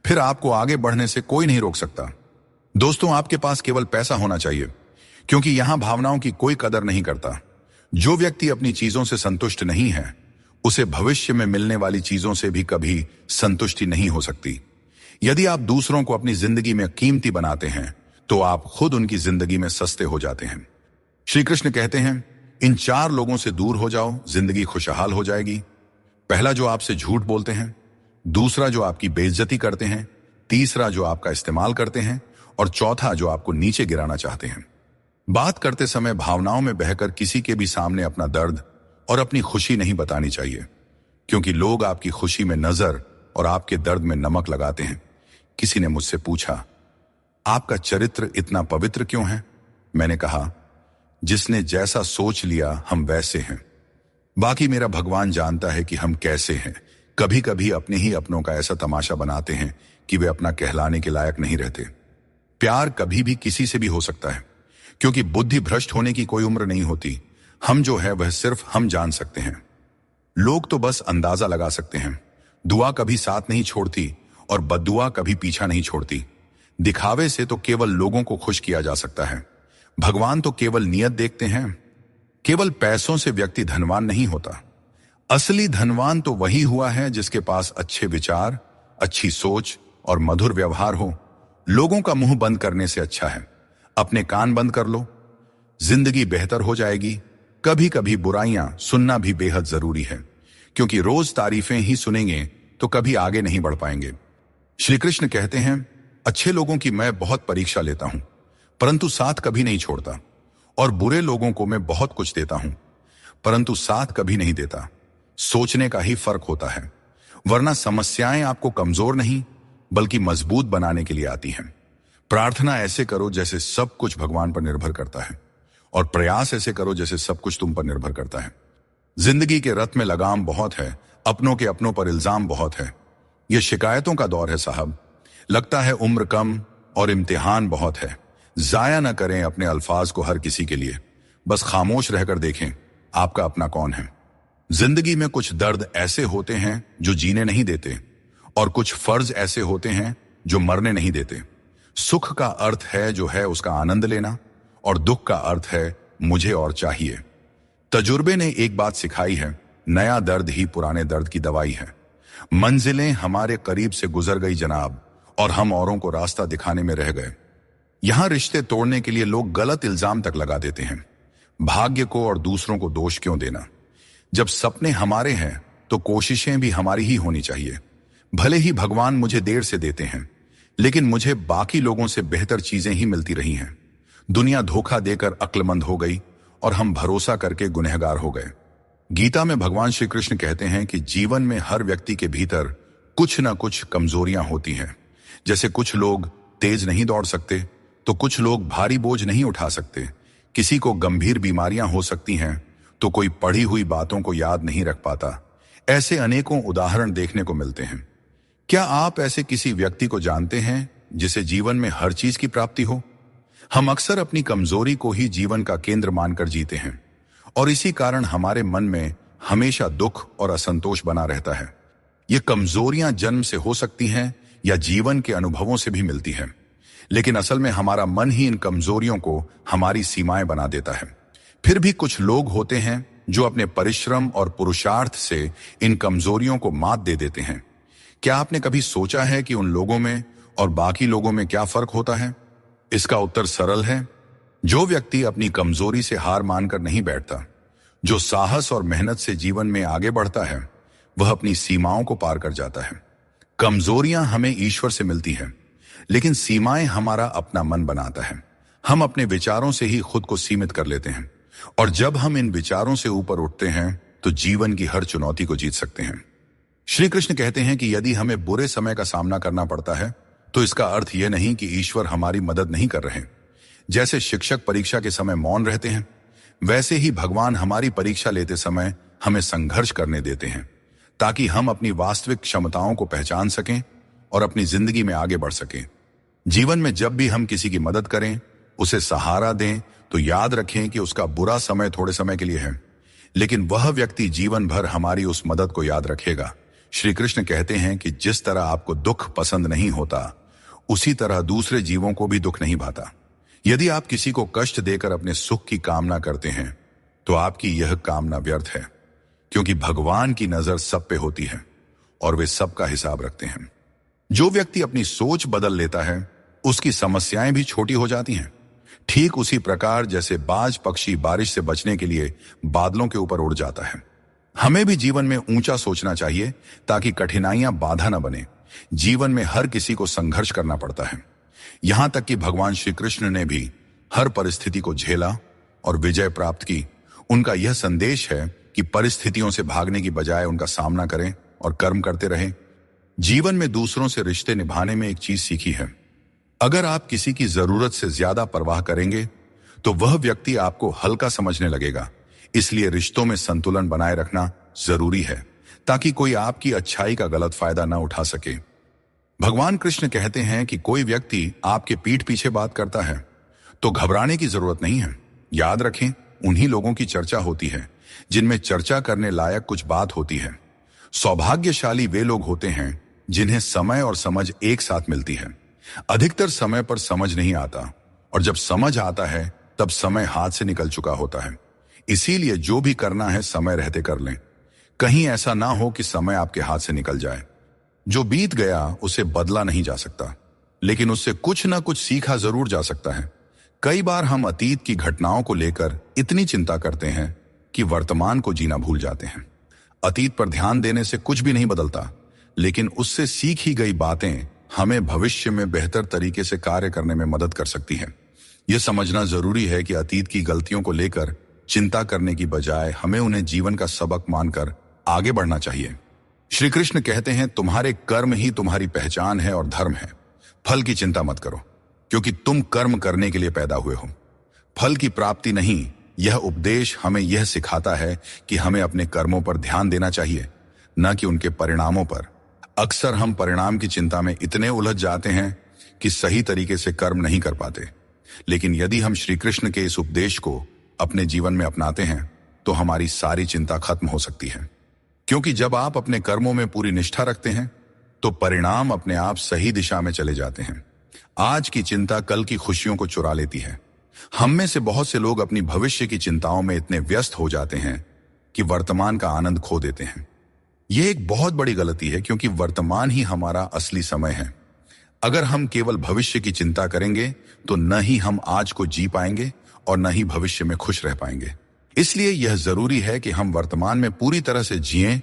फिर आपको आगे बढ़ने से कोई नहीं रोक सकता। दोस्तों, आपके पास केवल पैसा होना चाहिए, क्योंकि यहां भावनाओं की कोई कदर नहीं करता। जो व्यक्ति अपनी चीजों से संतुष्ट नहीं है, उसे भविष्य में मिलने वाली चीजों से भी कभी संतुष्टि नहीं हो सकती। यदि आप दूसरों को अपनी जिंदगी में कीमती बनाते हैं, तो आप खुद उनकी जिंदगी में सस्ते हो जाते हैं। श्री कृष्ण कहते हैं, इन 4 लोगों से दूर हो जाओ, जिंदगी खुशहाल हो जाएगी। पहला, जो आपसे झूठ बोलते हैं। दूसरा, जो आपकी बेइज्जती करते हैं। तीसरा, जो आपका इस्तेमाल करते हैं। और चौथा, जो आपको नीचे गिराना चाहते हैं। बात करते समय भावनाओं में बहकर किसी के भी सामने अपना दर्द और अपनी खुशी नहीं बतानी चाहिए, क्योंकि लोग आपकी खुशी में नजर और आपके दर्द में नमक लगाते हैं। किसी ने मुझसे पूछा, आपका चरित्र इतना पवित्र क्यों है? मैंने कहा, जिसने जैसा सोच लिया हम वैसे हैं। बाकी मेरा भगवान जानता है कि हम कैसे हैं। कभी कभी अपने ही अपनों का ऐसा तमाशा बनाते हैं कि वे अपना कहलाने के लायक नहीं रहते। प्यार कभी भी किसी से भी हो सकता है, क्योंकि बुद्धि भ्रष्ट होने की कोई उम्र नहीं होती। हम जो है वह सिर्फ हम जान सकते हैं। लोग तो बस अंदाजा लगा सकते हैं। दुआ कभी साथ नहीं छोड़ती और बद्दुआ कभी पीछा नहीं छोड़ती। दिखावे से तो केवल लोगों को खुश किया जा सकता है। भगवान तो केवल नियत देखते हैं। केवल पैसों से व्यक्ति धनवान नहीं होता। असली धनवान तो वही हुआ है जिसके पास अच्छे विचार, अच्छी सोच और मधुर व्यवहार हो। लोगों का मुंह बंद करने से अच्छा है अपने कान बंद कर लो। जिंदगी बेहतर हो जाएगी। कभी कभी बुराइयां सुनना भी बेहद जरूरी है, क्योंकि रोज तारीफें ही सुनेंगे तो कभी आगे नहीं बढ़ पाएंगे। श्री कृष्ण कहते हैं, अच्छे लोगों की मैं बहुत परीक्षा लेता हूं, परंतु साथ कभी नहीं छोड़ता। और बुरे लोगों को मैं बहुत कुछ देता हूं, परंतु साथ कभी नहीं देता। सोचने का ही फर्क होता है, वरना समस्याएं आपको कमजोर नहीं बल्कि मजबूत बनाने के लिए आती हैं। प्रार्थना ऐसे करो जैसे सब कुछ भगवान पर निर्भर करता है, और प्रयास ऐसे करो जैसे सब कुछ तुम पर निर्भर करता है। जिंदगी के रथ में लगाम बहुत है, अपनों के अपनों पर इल्जाम बहुत है। यह शिकायतों का दौर है साहब। लगता है उम्र कम और इम्तिहान बहुत है। जाया न करें अपने अल्फाज को हर किसी के लिए। बस खामोश रहकर देखें आपका अपना कौन है। जिंदगी में कुछ दर्द ऐसे होते हैं जो जीने नहीं देते, और कुछ फर्ज ऐसे होते हैं जो मरने नहीं देते। सुख का अर्थ है जो है उसका आनंद लेना, और दुख का अर्थ है मुझे और चाहिए। तजुर्बे ने एक बात सिखाई है, नया दर्द ही पुराने दर्द की दवाई है। मंजिलें हमारे करीब से गुजर गई जनाब, और हम औरों को रास्ता दिखाने में रह गए। यहां रिश्ते तोड़ने के लिए लोग गलत इल्जाम तक लगा देते हैं। भाग्य को और दूसरों को दोष क्यों देना? जब सपने हमारे हैं तो कोशिशें भी हमारी ही होनी चाहिए। भले ही भगवान मुझे देर से देते हैं, लेकिन मुझे बाकी लोगों से बेहतर चीजें ही मिलती रही हैं। दुनिया धोखा देकर अक्लमंद हो गई और हम भरोसा करके गुनहगार हो गए। गीता में भगवान श्री कृष्ण कहते हैं कि जीवन में हर व्यक्ति के भीतर कुछ न कुछ कमजोरियां होती हैं। जैसे कुछ लोग तेज नहीं दौड़ सकते, तो कुछ लोग भारी बोझ नहीं उठा सकते। किसी को गंभीर बीमारियां हो सकती हैं, तो कोई पढ़ी हुई बातों को याद नहीं रख पाता। ऐसे अनेकों उदाहरण देखने को मिलते हैं। क्या आप ऐसे किसी व्यक्ति को जानते हैं जिसे जीवन में हर चीज की प्राप्ति हो? हम अक्सर अपनी कमजोरी को ही जीवन का केंद्र मानकर जीते हैं, और इसी कारण हमारे मन में हमेशा दुख और असंतोष बना रहता है। ये कमजोरियां जन्म से हो सकती हैं या जीवन के अनुभवों से भी मिलती हैं, लेकिन असल में हमारा मन ही इन कमजोरियों को हमारी सीमाएं बना देता है। फिर भी कुछ लोग होते हैं जो अपने परिश्रम और पुरुषार्थ से इन कमजोरियों को मात दे देते हैं। क्या आपने कभी सोचा है कि उन लोगों में और बाकी लोगों में क्या फर्क होता है? इसका उत्तर सरल है। जो व्यक्ति अपनी कमजोरी से हार मानकर नहीं बैठता, जो साहस और मेहनत से जीवन में आगे बढ़ता है, वह अपनी सीमाओं को पार कर जाता है। कमजोरियां हमें ईश्वर से मिलती हैं, लेकिन सीमाएं हमारा अपना मन बनाता है। हम अपने विचारों से ही खुद को सीमित कर लेते हैं, और जब हम इन विचारों से ऊपर उठते हैं तो जीवन की हर चुनौती को जीत सकते हैं। श्री कृष्ण कहते हैं कि यदि हमें बुरे समय का सामना करना पड़ता है तो इसका अर्थ यह नहीं कि ईश्वर हमारी मदद नहीं कर रहे। जैसे शिक्षक परीक्षा के समय मौन रहते हैं, वैसे ही भगवान हमारी परीक्षा लेते समय हमें संघर्ष करने देते हैं ताकि हम अपनी वास्तविक क्षमताओं को पहचान सकें और अपनी जिंदगी में आगे बढ़ सकें। जीवन में जब भी हम किसी की मदद करें, उसे सहारा दें, तो याद रखें कि उसका बुरा समय थोड़े समय के लिए है, लेकिन वह व्यक्ति जीवन भर हमारी उस मदद को याद रखेगा। श्री कृष्ण कहते हैं कि जिस तरह आपको दुख पसंद नहीं होता, उसी तरह दूसरे जीवों को भी दुख नहीं भाता। यदि आप किसी को कष्ट देकर अपने सुख की कामना करते हैं तो आपकी यह कामना व्यर्थ है, क्योंकि भगवान की नजर सब पे होती है और वे सबका हिसाब रखते हैं। जो व्यक्ति अपनी सोच बदल लेता है, उसकी समस्याएं भी छोटी हो जाती हैं। ठीक उसी प्रकार जैसे बाज पक्षी बारिश से बचने के लिए बादलों के ऊपर उड़ जाता है, हमें भी जीवन में ऊंचा सोचना चाहिए ताकि कठिनाइयां बाधा न बने। जीवन में हर किसी को संघर्ष करना पड़ता है, यहां तक कि भगवान श्री कृष्ण ने भी हर परिस्थिति को झेला और विजय प्राप्त की। उनका यह संदेश है कि परिस्थितियों से भागने की बजाय उनका सामना करें और कर्म करते रहें। जीवन में दूसरों से रिश्ते निभाने में एक चीज सीखी है, अगर आप किसी की जरूरत से ज्यादा परवाह करेंगे तो वह व्यक्ति आपको हल्का समझने लगेगा। इसलिए रिश्तों में संतुलन बनाए रखना जरूरी है ताकि कोई आपकी अच्छाई का गलत फायदा न उठा सके। भगवान कृष्ण कहते हैं कि कोई व्यक्ति आपके पीठ पीछे बात करता है तो घबराने की जरूरत नहीं है। याद रखें, उन्हीं लोगों की चर्चा होती है जिनमें चर्चा करने लायक कुछ बात होती है। सौभाग्यशाली वे लोग होते हैं जिन्हें समय और समझ एक साथ मिलती है। अधिकतर समय पर समझ नहीं आता, और जब समझ आता है तब समय हाथ से निकल चुका होता है। इसीलिए जो भी करना है समय रहते कर लें, कहीं ऐसा ना हो कि समय आपके हाथ से निकल जाए। जो बीत गया उसे बदला नहीं जा सकता, लेकिन उससे कुछ ना कुछ सीखा जरूर जा सकता है। कई बार हम अतीत की घटनाओं को लेकर इतनी चिंता करते हैं कि वर्तमान को जीना भूल जाते हैं। अतीत पर ध्यान देने से कुछ भी नहीं बदलता, लेकिन उससे सीखी गई बातें हमें भविष्य में बेहतर तरीके से कार्य करने में मदद कर सकती हैं। यह समझना जरूरी है कि अतीत की गलतियों को लेकर चिंता करने की बजाय हमें उन्हें जीवन का सबक मानकर आगे बढ़ना चाहिए। श्री कृष्ण कहते हैं, तुम्हारे कर्म ही तुम्हारी पहचान है और धर्म है। फल की चिंता मत करो, क्योंकि तुम कर्म करने के लिए पैदा हुए हो, फल की प्राप्ति नहीं। यह उपदेश हमें यह सिखाता है कि हमें अपने कर्मों पर ध्यान देना चाहिए, न कि उनके परिणामों पर। अक्सर हम परिणाम की चिंता में इतने उलझ जाते हैं कि सही तरीके से कर्म नहीं कर पाते। लेकिन यदि हम श्री कृष्ण के इस उपदेश को अपने जीवन में अपनाते हैं तो हमारी सारी चिंता खत्म हो सकती है। क्योंकि जब आप अपने कर्मों में पूरी निष्ठा रखते हैं तो परिणाम अपने आप सही दिशा में चले जाते हैं। आज की चिंता कल की खुशियों को चुरा लेती है। हम में से बहुत से लोग अपनी भविष्य की चिंताओं में इतने व्यस्त हो जाते हैं कि वर्तमान का आनंद खो देते हैं। यह एक बहुत बड़ी गलती है, क्योंकि वर्तमान ही हमारा असली समय है। अगर हम केवल भविष्य की चिंता करेंगे तो न ही हम आज को जी पाएंगे और न ही भविष्य में खुश रह पाएंगे। इसलिए यह जरूरी है कि हम वर्तमान में पूरी तरह से जिएं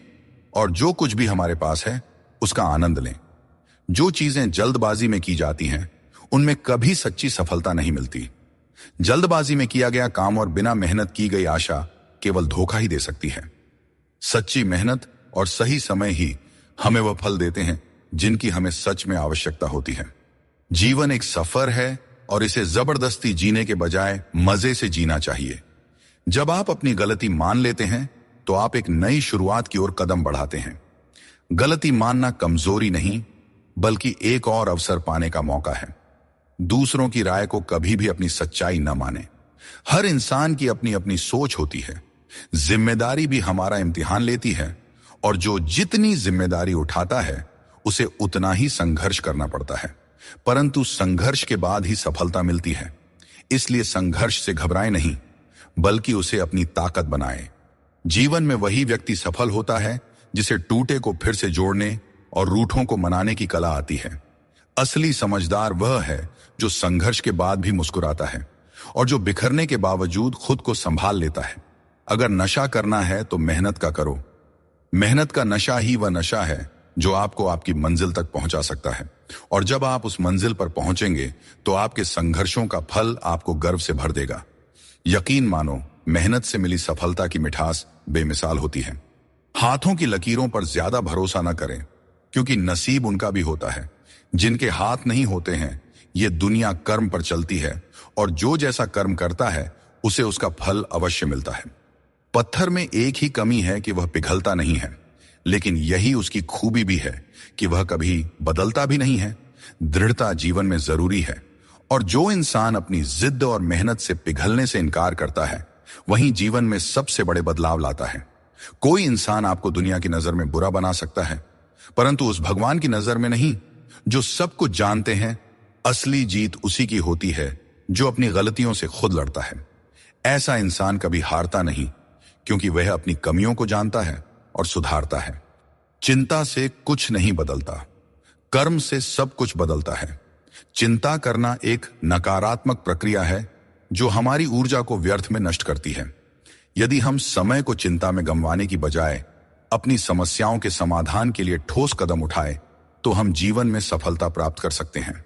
और जो कुछ भी हमारे पास है उसका आनंद लें। जो चीजें जल्दबाजी में की जाती हैं उनमें कभी सच्ची सफलता नहीं मिलती। जल्दबाजी में किया गया काम और बिना मेहनत की गई आशा केवल धोखा ही दे सकती है। सच्ची मेहनत और सही समय ही हमें वह फल देते हैं जिनकी हमें सच में आवश्यकता होती है। जीवन एक सफर है और इसे जबरदस्ती जीने के बजाय मजे से जीना चाहिए। जब आप अपनी गलती मान लेते हैं तो आप एक नई शुरुआत की ओर कदम बढ़ाते हैं। गलती मानना कमजोरी नहीं, बल्कि एक और अवसर पाने का मौका है। दूसरों की राय को कभी भी अपनी सच्चाई न माने। हर इंसान की अपनी अपनी सोच होती है। जिम्मेदारी भी हमारा इम्तिहान लेती है, और जो जितनी जिम्मेदारी उठाता है उसे उतना ही संघर्ष करना पड़ता है। परंतु संघर्ष के बाद ही सफलता मिलती है। इसलिए संघर्ष से घबराएं नहीं, बल्कि उसे अपनी ताकत बनाएं। जीवन में वही व्यक्ति सफल होता है जिसे टूटे को फिर से जोड़ने और रूठों को मनाने की कला आती है। असली समझदार वह है जो संघर्ष के बाद भी मुस्कुराता है और जो बिखरने के बावजूद खुद को संभाल लेता है। अगर नशा करना है तो मेहनत का करो। मेहनत का नशा ही वह नशा है जो आपको आपकी मंजिल तक पहुंचा सकता है। और जब आप उस मंजिल पर पहुंचेंगे तो आपके संघर्षों का फल आपको गर्व से भर देगा। यकीन मानो, मेहनत से मिली सफलता की मिठास बेमिसाल होती है। हाथों की लकीरों पर ज्यादा भरोसा न करें, क्योंकि नसीब उनका भी होता है। जिनके हाथ नहीं होते हैं, ये दुनिया कर्म पर चलती है, और जो जैसा कर्म करता है उसे उसका फल अवश्य मिलता है। पत्थर में एक ही कमी है कि वह पिघलता नहीं है, लेकिन यही उसकी खूबी भी है कि वह कभी बदलता भी नहीं है। दृढ़ता जीवन में जरूरी है, और जो इंसान अपनी जिद और मेहनत से पिघलने से इनकार करता है, वही जीवन में सबसे बड़े बदलाव लाता है। कोई इंसान आपको दुनिया की नजर में बुरा बना सकता है, परंतु उस भगवान की नजर में नहीं, जो सब कुछ जानते हैं। असली जीत उसी की होती है जो अपनी गलतियों से खुद लड़ता है। ऐसा इंसान कभी हारता नहीं, क्योंकि वह अपनी कमियों को जानता है और सुधारता है। चिंता से कुछ नहीं बदलता, कर्म से सब कुछ बदलता है। चिंता करना एक नकारात्मक प्रक्रिया है जो हमारी ऊर्जा को व्यर्थ में नष्ट करती है। यदि हम समय को चिंता में गंवाने की बजाय अपनी समस्याओं के समाधान के लिए ठोस कदम उठाए, तो हम जीवन में सफलता प्राप्त कर सकते हैं।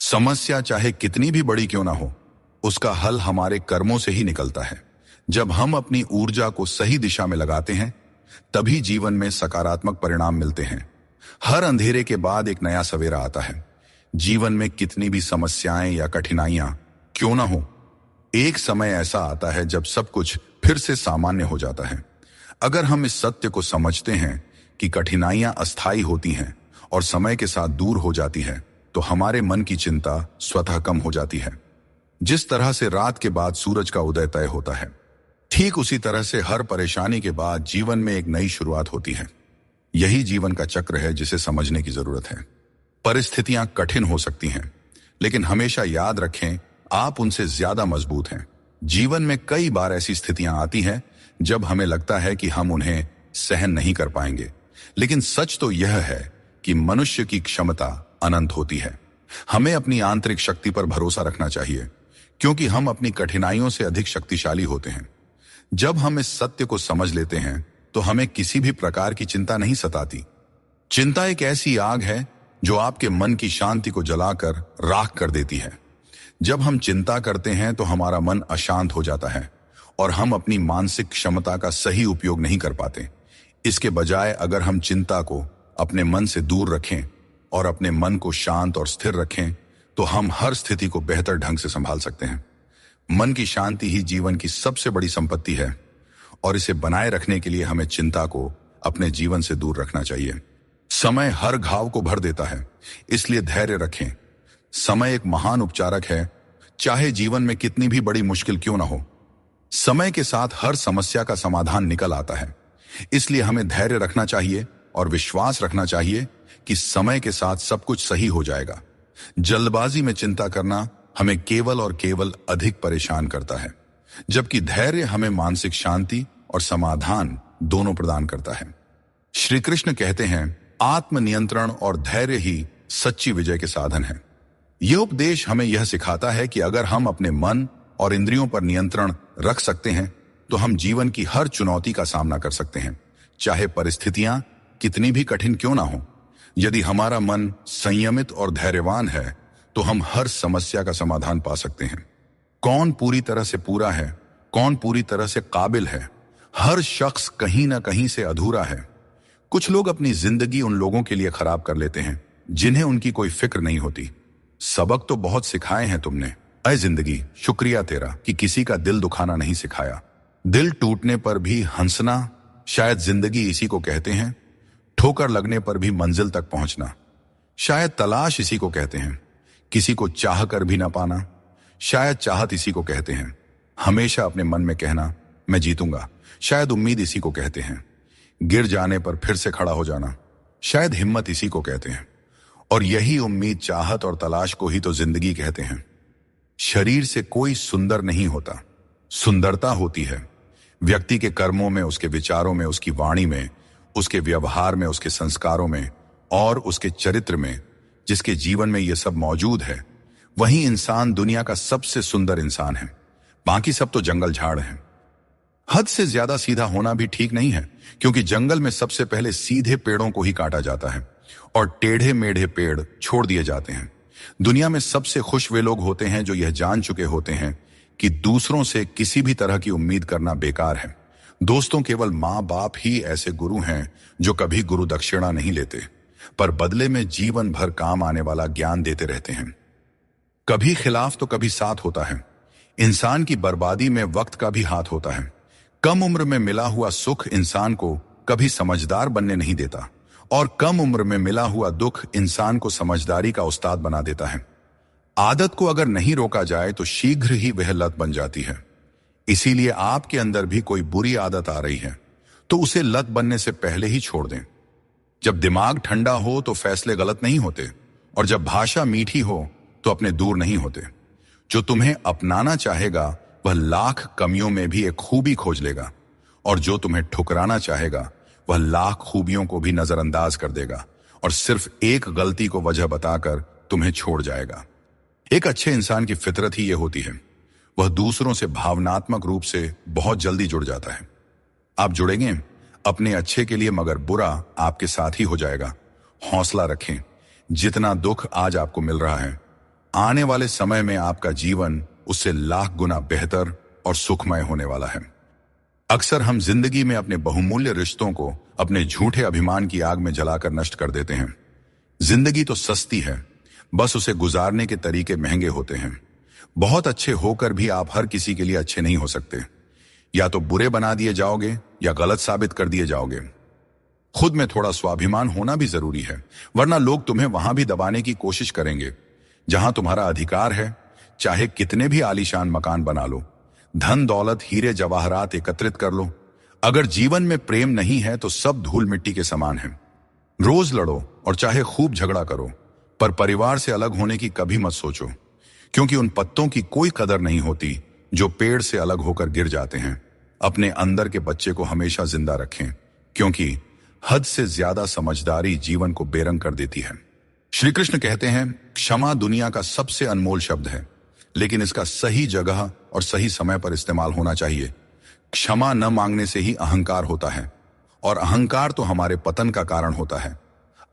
समस्या चाहे कितनी भी बड़ी क्यों ना हो, उसका हल हमारे कर्मों से ही निकलता है। जब हम अपनी ऊर्जा को सही दिशा में लगाते हैं, तभी जीवन में सकारात्मक परिणाम मिलते हैं। हर अंधेरे के बाद एक नया सवेरा आता है। जीवन में कितनी भी समस्याएं या कठिनाइयां क्यों ना हो, एक समय ऐसा आता है जब सब कुछ फिर से सामान्य हो जाता है। अगर हम इस सत्य को समझते हैं कि कठिनाइयां अस्थायी होती हैं और समय के साथ दूर हो जाती है, तो हमारे मन की चिंता स्वतः कम हो जाती है। जिस तरह से रात के बाद सूरज का उदय तय होता है, ठीक उसी तरह से हर परेशानी के बाद जीवन में एक नई शुरुआत होती है। यही जीवन का चक्र है जिसे समझने की जरूरत है। परिस्थितियां कठिन हो सकती हैं, लेकिन हमेशा याद रखें, आप उनसे ज्यादा मजबूत हैं। जीवन में कई बार ऐसी स्थितियां आती हैं जब हमें लगता है कि हम उन्हें सहन नहीं कर पाएंगे, लेकिन सच तो यह है कि मनुष्य की क्षमता अनंत होती है। हमें अपनी आंतरिक शक्ति पर भरोसा रखना चाहिए, क्योंकि हम अपनी कठिनाइयों से अधिक शक्तिशाली होते हैं। जब हम इस सत्य को समझ लेते हैं, तो हमें किसी भी प्रकार की चिंता नहीं सताती। चिंता एक ऐसी आग है जो आपके मन की शांति को जलाकर राख कर देती है। जब हम चिंता करते हैं तो हमारा मन अशांत हो जाता है और हम अपनी मानसिक क्षमता का सही उपयोग नहीं कर पाते। इसके बजाय अगर हम चिंता को अपने मन से दूर रखें और अपने मन को शांत और स्थिर रखें, तो हम हर स्थिति को बेहतर ढंग से संभाल सकते हैं। मन की शांति ही जीवन की सबसे बड़ी संपत्ति है, और इसे बनाए रखने के लिए हमें चिंता को अपने जीवन से दूर रखना चाहिए। समय हर घाव को भर देता है, इसलिए धैर्य रखें। समय एक महान उपचारक है, चाहे जीवन में कितनी भी बड़ी मुश्किल क्यों ना हो। समय के साथ हर समस्या का समाधान निकल आता है, इसलिए हमें धैर्य रखना चाहिए और विश्वास रखना चाहिए कि समय के साथ सब कुछ सही हो जाएगा। जल्दबाजी में चिंता करना हमें केवल और केवल अधिक परेशान करता है, जबकि धैर्य हमें मानसिक शांति और समाधान दोनों प्रदान करता है। श्री कृष्ण कहते हैं, आत्मनियंत्रण और धैर्य ही सच्ची विजय के साधन है। यह उपदेश हमें यह सिखाता है कि अगर हम अपने मन और इंद्रियों पर नियंत्रण रख सकते हैं, तो हम जीवन की हर चुनौती का सामना कर सकते हैं, चाहे परिस्थितियां कितनी भी कठिन क्यों ना हो। यदि हमारा मन संयमित और धैर्यवान है, तो हम हर समस्या का समाधान पा सकते हैं। कौन पूरी तरह से पूरा है, कौन पूरी तरह से काबिल है? हर शख्स कहीं ना कहीं से अधूरा है। कुछ लोग अपनी जिंदगी उन लोगों के लिए खराब कर लेते हैं जिन्हें उनकी कोई फिक्र नहीं होती। सबक तो बहुत सिखाए हैं तुमने, अय जिंदगी, शुक्रिया तेरा कि किसी का दिल दुखाना नहीं सिखाया। दिल टूटने पर भी हंसना, शायद जिंदगी इसी को कहते हैं। ठोकर लगने पर भी मंजिल तक पहुंचना, शायद तलाश इसी को कहते हैं। किसी को चाह कर भी ना पाना, शायद चाहत इसी को कहते हैं। हमेशा अपने मन में कहना, मैं जीतूंगा, शायद उम्मीद इसी को कहते हैं। गिर जाने पर फिर से खड़ा हो जाना, शायद हिम्मत इसी को कहते हैं। और यही उम्मीद, चाहत और तलाश को ही तो जिंदगी कहते हैं। शरीर से कोई सुंदर नहीं होता, सुंदरता होती है व्यक्ति के कर्मों में, उसके विचारों में, उसकी वाणी में, उसके व्यवहार में, उसके संस्कारों में और उसके चरित्र में। जिसके जीवन में यह सब मौजूद है, वही इंसान दुनिया का सबसे सुंदर इंसान है। बाकी सब तो जंगल झाड़ हैं। हद से ज्यादा सीधा होना भी ठीक नहीं है, क्योंकि जंगल में सबसे पहले सीधे पेड़ों को ही काटा जाता है और टेढ़े मेढ़े पेड़ छोड़ दिए जाते हैं। दुनिया में सबसे खुश वे लोग होते हैं जो यह जान चुके होते हैं कि दूसरों से किसी भी तरह की उम्मीद करना बेकार है। दोस्तों, केवल माँ बाप ही ऐसे गुरु हैं जो कभी गुरु दक्षिणा नहीं लेते, पर बदले में जीवन भर काम आने वाला ज्ञान देते रहते हैं। कभी खिलाफ तो कभी साथ होता है। इंसान की बर्बादी में वक्त का भी हाथ होता है। कम उम्र में मिला हुआ सुख इंसान को कभी समझदार बनने नहीं देता, और कम उम्र में मिला हुआ दुख इंसान को समझदारी का उस्ताद बना देता है। आदत को अगर नहीं रोका जाए तो शीघ्र ही वह लत बन जाती है। इसीलिए आपके अंदर भी कोई बुरी आदत आ रही है तो उसे लत बनने से पहले ही छोड़ दें। जब दिमाग ठंडा हो तो फैसले गलत नहीं होते, और जब भाषा मीठी हो तो अपने दूर नहीं होते। जो तुम्हें अपनाना चाहेगा वह लाख कमियों में भी एक खूबी खोज लेगा, और जो तुम्हें ठुकराना चाहेगा वह लाख खूबियों को भी नजरअंदाज कर देगा और सिर्फ एक गलती को वजह बताकर तुम्हें छोड़ जाएगा। एक अच्छे इंसान की फितरत ही यह होती है, वह दूसरों से भावनात्मक रूप से बहुत जल्दी जुड़ जाता है। आप जुड़ेंगे अपने अच्छे के लिए, मगर बुरा आपके साथ ही हो जाएगा। हौसला रखें। जितना दुख आज आपको मिल रहा है, आने वाले समय में आपका जीवन उससे लाख गुना बेहतर और सुखमय होने वाला है। अक्सर हम जिंदगी में अपने बहुमूल्य रिश्तों को अपने झूठे अभिमान की आग में जलाकर नष्ट कर देते हैं। जिंदगी तो सस्ती है, बस उसे गुजारने के तरीके महंगे होते हैं। बहुत अच्छे होकर भी आप हर किसी के लिए अच्छे नहीं हो सकते। या तो बुरे बना दिए जाओगे या गलत साबित कर दिए जाओगे। खुद में थोड़ा स्वाभिमान होना भी जरूरी है, वरना लोग तुम्हें वहां भी दबाने की कोशिश करेंगे जहां तुम्हारा अधिकार है। चाहे कितने भी आलीशान मकान बना लो, धन दौलत हीरे जवाहरात एकत्रित कर लो, अगर जीवन में प्रेम नहीं है तो सब धूल मिट्टी के समान है। रोज लड़ो और चाहे खूब झगड़ा करो, पर परिवार से अलग होने की कभी मत सोचो, क्योंकि उन पत्तों की कोई कदर नहीं होती जो पेड़ से अलग होकर गिर जाते हैं। अपने अंदर के बच्चे को हमेशा जिंदा रखें, क्योंकि हद से ज्यादा समझदारी जीवन को बेरंग कर देती है। श्री कृष्ण कहते हैं, क्षमा दुनिया का सबसे अनमोल शब्द है, लेकिन इसका सही जगह और सही समय पर इस्तेमाल होना चाहिए। क्षमा न मांगने से ही अहंकार होता है, और अहंकार तो हमारे पतन का कारण होता है।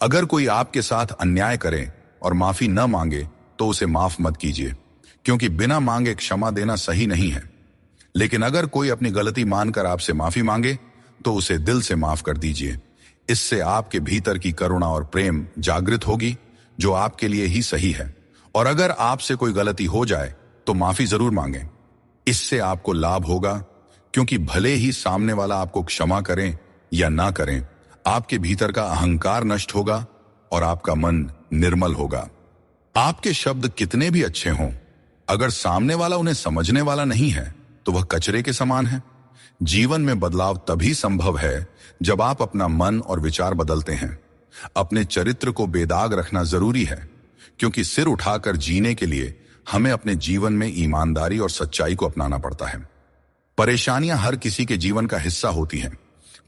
अगर कोई आपके साथ अन्याय करे और माफी न मांगे तो उसे माफ मत कीजिए, क्योंकि बिना मांगे क्षमा देना सही नहीं है। लेकिन अगर कोई अपनी गलती मानकर आपसे माफी मांगे तो उसे दिल से माफ कर दीजिए। इससे आपके भीतर की करुणा और प्रेम जागृत होगी, जो आपके लिए ही सही है। और अगर आपसे कोई गलती हो जाए तो माफी जरूर मांगें। इससे आपको लाभ होगा, क्योंकि भले ही सामने वाला आपको क्षमा करें या ना करें, आपके भीतर का अहंकार नष्ट होगा और आपका मन निर्मल होगा। आपके शब्द कितने भी अच्छे हों, अगर सामने वाला उन्हें समझने वाला नहीं है तो वह कचरे के समान है। जीवन में बदलाव तभी संभव है जब आप अपना मन और विचार बदलते हैं। अपने चरित्र को बेदाग रखना जरूरी है, क्योंकि सिर उठाकर जीने के लिए हमें अपने जीवन में ईमानदारी और सच्चाई को अपनाना पड़ता है। परेशानियां हर किसी के जीवन का हिस्सा होती हैं।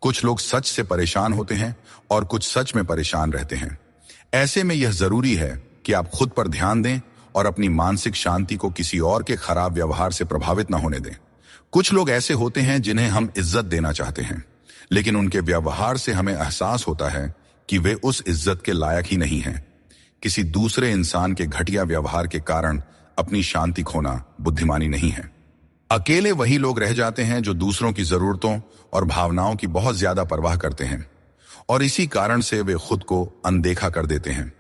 कुछ लोग सच से परेशान होते हैं और कुछ सच में परेशान रहते हैं। ऐसे में यह जरूरी है कि आप खुद पर ध्यान दें और अपनी मानसिक शांति को किसी और के खराब व्यवहार से प्रभावित न होने दें। कुछ लोग ऐसे होते हैं जिन्हें हम इज्जत देना चाहते हैं, लेकिन उनके व्यवहार से हमें एहसास होता है कि वे उस इज्जत के लायक ही नहीं हैं। किसी दूसरे इंसान के घटिया व्यवहार के कारण अपनी शांति खोना बुद्धिमानी नहीं है। अकेले वही लोग रह जाते हैं जो दूसरों की जरूरतों और भावनाओं की बहुत ज्यादा परवाह करते हैं, और इसी कारण से वे खुद को अनदेखा कर देते हैं।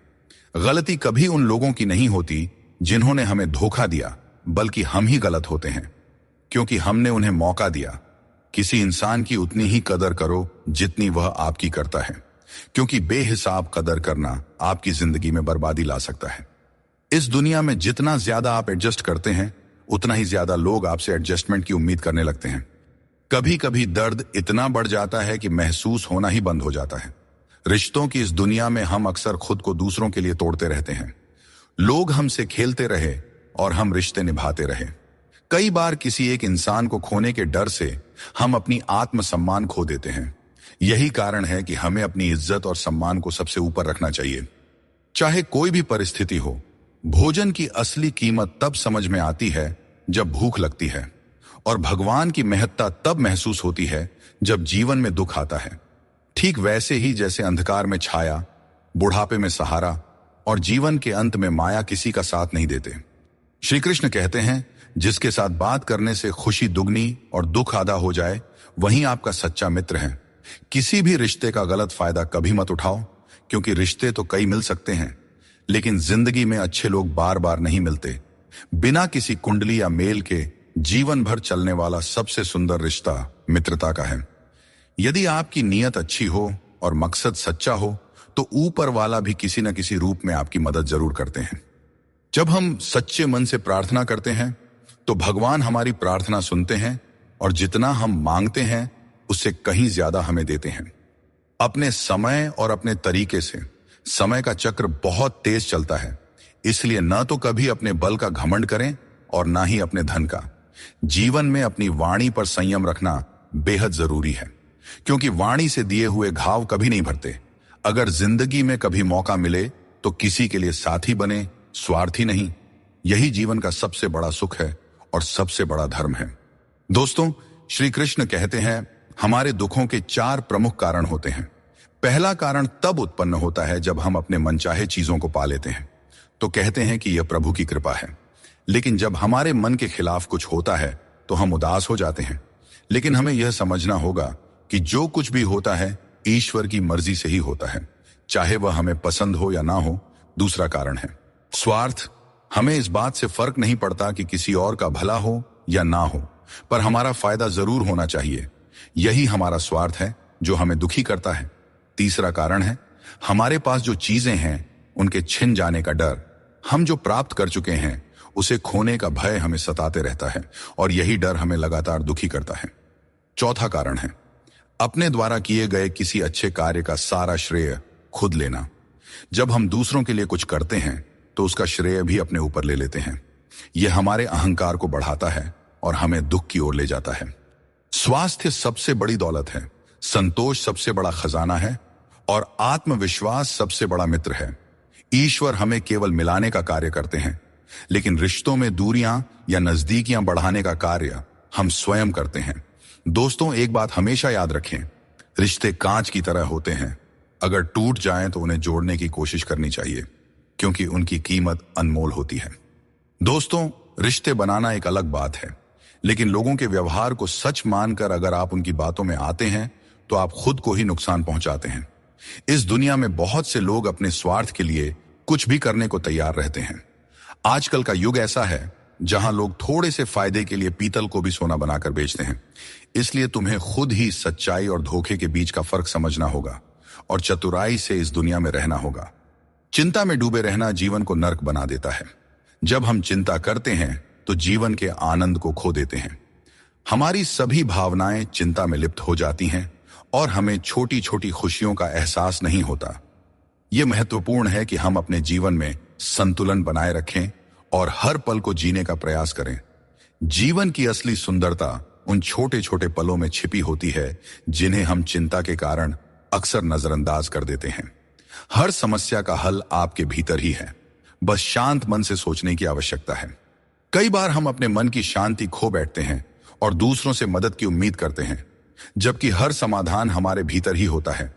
गलती कभी उन लोगों की नहीं होती जिन्होंने हमें धोखा दिया, बल्कि हम ही गलत होते हैं, क्योंकि हमने उन्हें मौका दिया। किसी इंसान की उतनी ही कदर करो जितनी वह आपकी करता है, क्योंकि बेहिसाब कदर करना आपकी जिंदगी में बर्बादी ला सकता है। इस दुनिया में जितना ज्यादा आप एडजस्ट करते हैं, उतना ही ज्यादा लोग आपसे एडजस्टमेंट की उम्मीद करने लगते हैं। कभी कभी दर्द इतना बढ़ जाता है कि महसूस होना ही बंद हो जाता है। रिश्तों की इस दुनिया में हम अक्सर खुद को दूसरों के लिए तोड़ते रहते हैं। लोग हमसे खेलते रहे और हम रिश्ते निभाते रहे। कई बार किसी एक इंसान को खोने के डर से हम अपनी आत्मसम्मान खो देते हैं। यही कारण है कि हमें अपनी इज्जत और सम्मान को सबसे ऊपर रखना चाहिए। चाहे कोई भी परिस्थिति हो, भोजन की असली कीमत तब समझ में आती है जब भूख लगती है, और भगवान की महत्ता तब महसूस होती है जब जीवन में दुख आता है। ठीक वैसे ही जैसे अंधकार में छाया, बुढ़ापे में सहारा और जीवन के अंत में माया किसी का साथ नहीं देते। श्री कृष्ण कहते हैं, जिसके साथ बात करने से खुशी दुगनी और दुख आधा हो जाए, वही आपका सच्चा मित्र है। किसी भी रिश्ते का गलत फायदा कभी मत उठाओ, क्योंकि रिश्ते तो कई मिल सकते हैं, लेकिन जिंदगी में अच्छे लोग बार बार नहीं मिलते। बिना किसी कुंडली या मेल के जीवन भर चलने वाला सबसे सुंदर रिश्ता मित्रता का है। यदि आपकी नीयत अच्छी हो और मकसद सच्चा हो, तो ऊपर वाला भी किसी न किसी रूप में आपकी मदद जरूर करते हैं। जब हम सच्चे मन से प्रार्थना करते हैं, तो भगवान हमारी प्रार्थना सुनते हैं और जितना हम मांगते हैं उससे कहीं ज्यादा हमें देते हैं। अपने समय और अपने तरीके से समय का चक्र बहुत तेज चलता है, इसलिए न तो कभी अपने बल का घमंड करें और ना ही अपने धन का। जीवन में अपनी वाणी पर संयम रखना बेहद जरूरी है, क्योंकि वाणी से दिए हुए घाव कभी नहीं भरते। अगर जिंदगी में कभी मौका मिले तो किसी के लिए साथी बने, स्वार्थी नहीं। यही जीवन का सबसे बड़ा सुख है और सबसे बड़ा धर्म है। दोस्तों, श्री कृष्ण कहते हैं, हमारे दुखों के 4 प्रमुख कारण होते हैं। पहला कारण तब उत्पन्न होता है जब हम अपने मनचाहे चीजों को पा लेते हैं, तो कहते हैं कि यह प्रभु की कृपा है। लेकिन जब हमारे मन के खिलाफ कुछ होता है तो हम उदास हो जाते हैं। लेकिन हमें यह समझना होगा कि जो कुछ भी होता है ईश्वर की मर्जी से ही होता है, चाहे वह हमें पसंद हो या ना हो। दूसरा कारण है स्वार्थ। हमें इस बात से फर्क नहीं पड़ता कि किसी और का भला हो या ना हो, पर हमारा फायदा जरूर होना चाहिए। यही हमारा स्वार्थ है जो हमें दुखी करता है। तीसरा कारण है हमारे पास जो चीजें हैं उनके छिन जाने का डर। हम जो प्राप्त कर चुके हैं उसे खोने का भय हमें सताते रहता है और यही डर हमें लगातार दुखी करता है। चौथा कारण है अपने द्वारा किए गए किसी अच्छे कार्य का सारा श्रेय खुद लेना। जब हम दूसरों के लिए कुछ करते हैं तो उसका श्रेय भी अपने ऊपर ले लेते हैं। यह हमारे अहंकार को बढ़ाता है और हमें दुख की ओर ले जाता है। स्वास्थ्य सबसे बड़ी दौलत है, संतोष सबसे बड़ा खजाना है और आत्मविश्वास सबसे बड़ा मित्र है। ईश्वर हमें केवल मिलाने का कार्य करते हैं, लेकिन रिश्तों में दूरियां या नजदीकियां बढ़ाने का कार्य हम स्वयं करते हैं। दोस्तों, एक बात हमेशा याद रखें, रिश्ते कांच की तरह होते हैं। अगर टूट जाएं तो उन्हें जोड़ने की कोशिश करनी चाहिए, क्योंकि उनकी कीमत अनमोल होती है। दोस्तों, रिश्ते बनाना एक अलग बात है, लेकिन लोगों के व्यवहार को सच मानकर अगर आप उनकी बातों में आते हैं तो आप खुद को ही नुकसान पहुंचाते हैं। इस दुनिया में बहुत से लोग अपने स्वार्थ के लिए कुछ भी करने को तैयार रहते हैं। आजकल का युग ऐसा है जहां लोग थोड़े से फायदे के लिए पीतल को भी सोना बनाकर बेचते हैं। इसलिए तुम्हें खुद ही सच्चाई और धोखे के बीच का फर्क समझना होगा और चतुराई से इस दुनिया में रहना होगा। चिंता में डूबे रहना जीवन को नर्क बना देता है। जब हम चिंता करते हैं तो जीवन के आनंद को खो देते हैं। हमारी सभी भावनाएं चिंता में लिप्त हो जाती हैं और हमें छोटी छोटी खुशियों का एहसास नहीं होता। यह महत्वपूर्ण है कि हम अपने जीवन में संतुलन बनाए रखें और हर पल को जीने का प्रयास करें। जीवन की असली सुंदरता उन छोटे छोटे पलों में छिपी होती है जिन्हें हम चिंता के कारण अक्सर नजरअंदाज कर देते हैं। हर समस्या का हल आपके भीतर ही है, बस शांत मन से सोचने की आवश्यकता है। कई बार हम अपने मन की शांति खो बैठते हैं और दूसरों से मदद की उम्मीद करते हैं, जबकि हर समाधान हमारे भीतर ही होता है।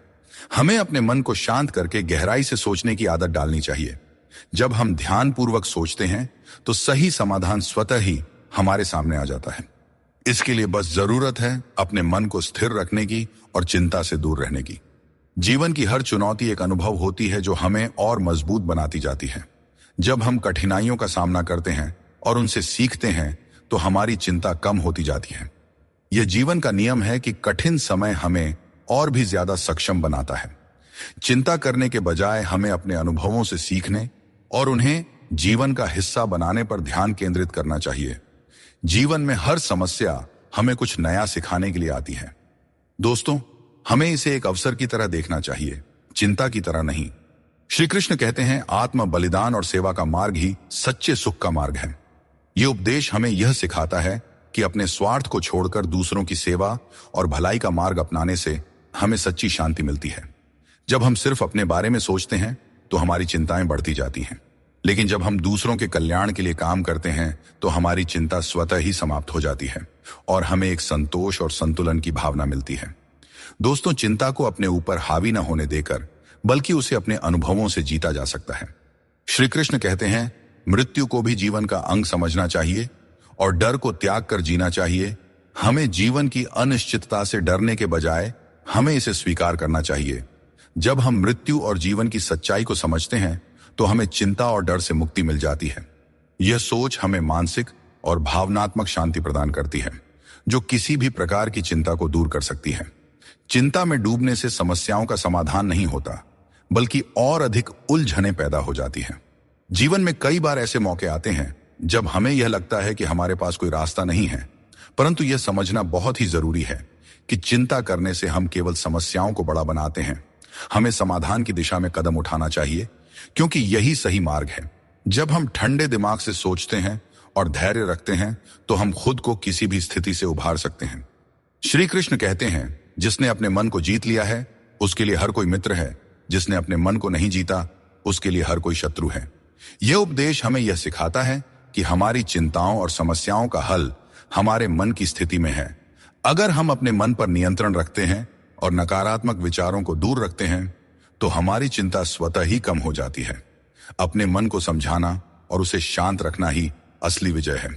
हमें अपने मन को शांत करके गहराई से सोचने की आदत डालनी चाहिए। जब हम ध्यानपूर्वक सोचते हैं तो सही समाधान स्वतः ही हमारे सामने आ जाता है। इसके लिए बस जरूरत है अपने मन को स्थिर रखने की और चिंता से दूर रहने की। जीवन की हर चुनौती एक अनुभव होती है जो हमें और मजबूत बनाती जाती है। जब हम कठिनाइयों का सामना करते हैं और उनसे सीखते हैं तो हमारी चिंता कम होती जाती है। यह जीवन का नियम है कि कठिन समय हमें और भी ज्यादा सक्षम बनाता है। चिंता करने के बजाय हमें अपने अनुभवों से सीखने और उन्हें जीवन का हिस्सा बनाने पर ध्यान केंद्रित करना चाहिए। जीवन में हर समस्या हमें कुछ नया सिखाने के लिए आती है। दोस्तों, हमें इसे एक अवसर की तरह देखना चाहिए, चिंता की तरह नहीं। श्री कृष्ण कहते हैं, आत्म बलिदान और सेवा का मार्ग ही सच्चे सुख का मार्ग है। यह उपदेश हमें यह सिखाता है कि अपने स्वार्थ को छोड़कर दूसरों की सेवा और भलाई का मार्ग अपनाने से हमें सच्ची शांति मिलती है। जब हम सिर्फ अपने बारे में सोचते हैं तो हमारी चिंताएं बढ़ती जाती हैं, लेकिन जब हम दूसरों के कल्याण के लिए काम करते हैं तो हमारी चिंता स्वतः ही समाप्त हो जाती है और हमें एक संतोष और संतुलन की भावना मिलती है। दोस्तों, चिंता को अपने ऊपर हावी न होने देकर बल्कि उसे अपने अनुभवों से जीता जा सकता है। श्री कृष्ण कहते हैं, मृत्यु को भी जीवन का अंग समझना चाहिए और डर को त्याग कर जीना चाहिए। हमें जीवन की अनिश्चितता से डरने के बजाय हमें इसे स्वीकार करना चाहिए। जब हम मृत्यु और जीवन की सच्चाई को समझते हैं तो हमें चिंता और डर से मुक्ति मिल जाती है। यह सोच हमें मानसिक और भावनात्मक शांति प्रदान करती है, जो किसी भी प्रकार की चिंता को दूर कर सकती है। चिंता में डूबने से समस्याओं का समाधान नहीं होता, बल्कि और अधिक उलझनें पैदा हो जाती हैं। जीवन में कई बार ऐसे मौके आते हैं जब हमें यह लगता है कि हमारे पास कोई रास्ता नहीं है, परंतु यह समझना बहुत ही जरूरी है कि चिंता करने से हम केवल समस्याओं को बड़ा बनाते हैं। हमें समाधान की दिशा में कदम उठाना चाहिए, क्योंकि यही सही मार्ग है। जब हम ठंडे दिमाग से सोचते हैं और धैर्य रखते हैं तो हम खुद को किसी भी स्थिति से उभार सकते हैं। श्री कृष्ण कहते हैं, जिसने अपने मन को जीत लिया है उसके लिए हर कोई मित्र है, जिसने अपने मन को नहीं जीता उसके लिए हर कोई शत्रु है। यह उपदेश हमें यह सिखाता है कि हमारी चिंताओं और समस्याओं का हल हमारे मन की स्थिति में है। अगर हम अपने मन पर नियंत्रण रखते हैं और नकारात्मक विचारों को दूर रखते हैं तो हमारी चिंता स्वतः ही कम हो जाती है। अपने मन को समझाना और उसे शांत रखना ही असली विजय है।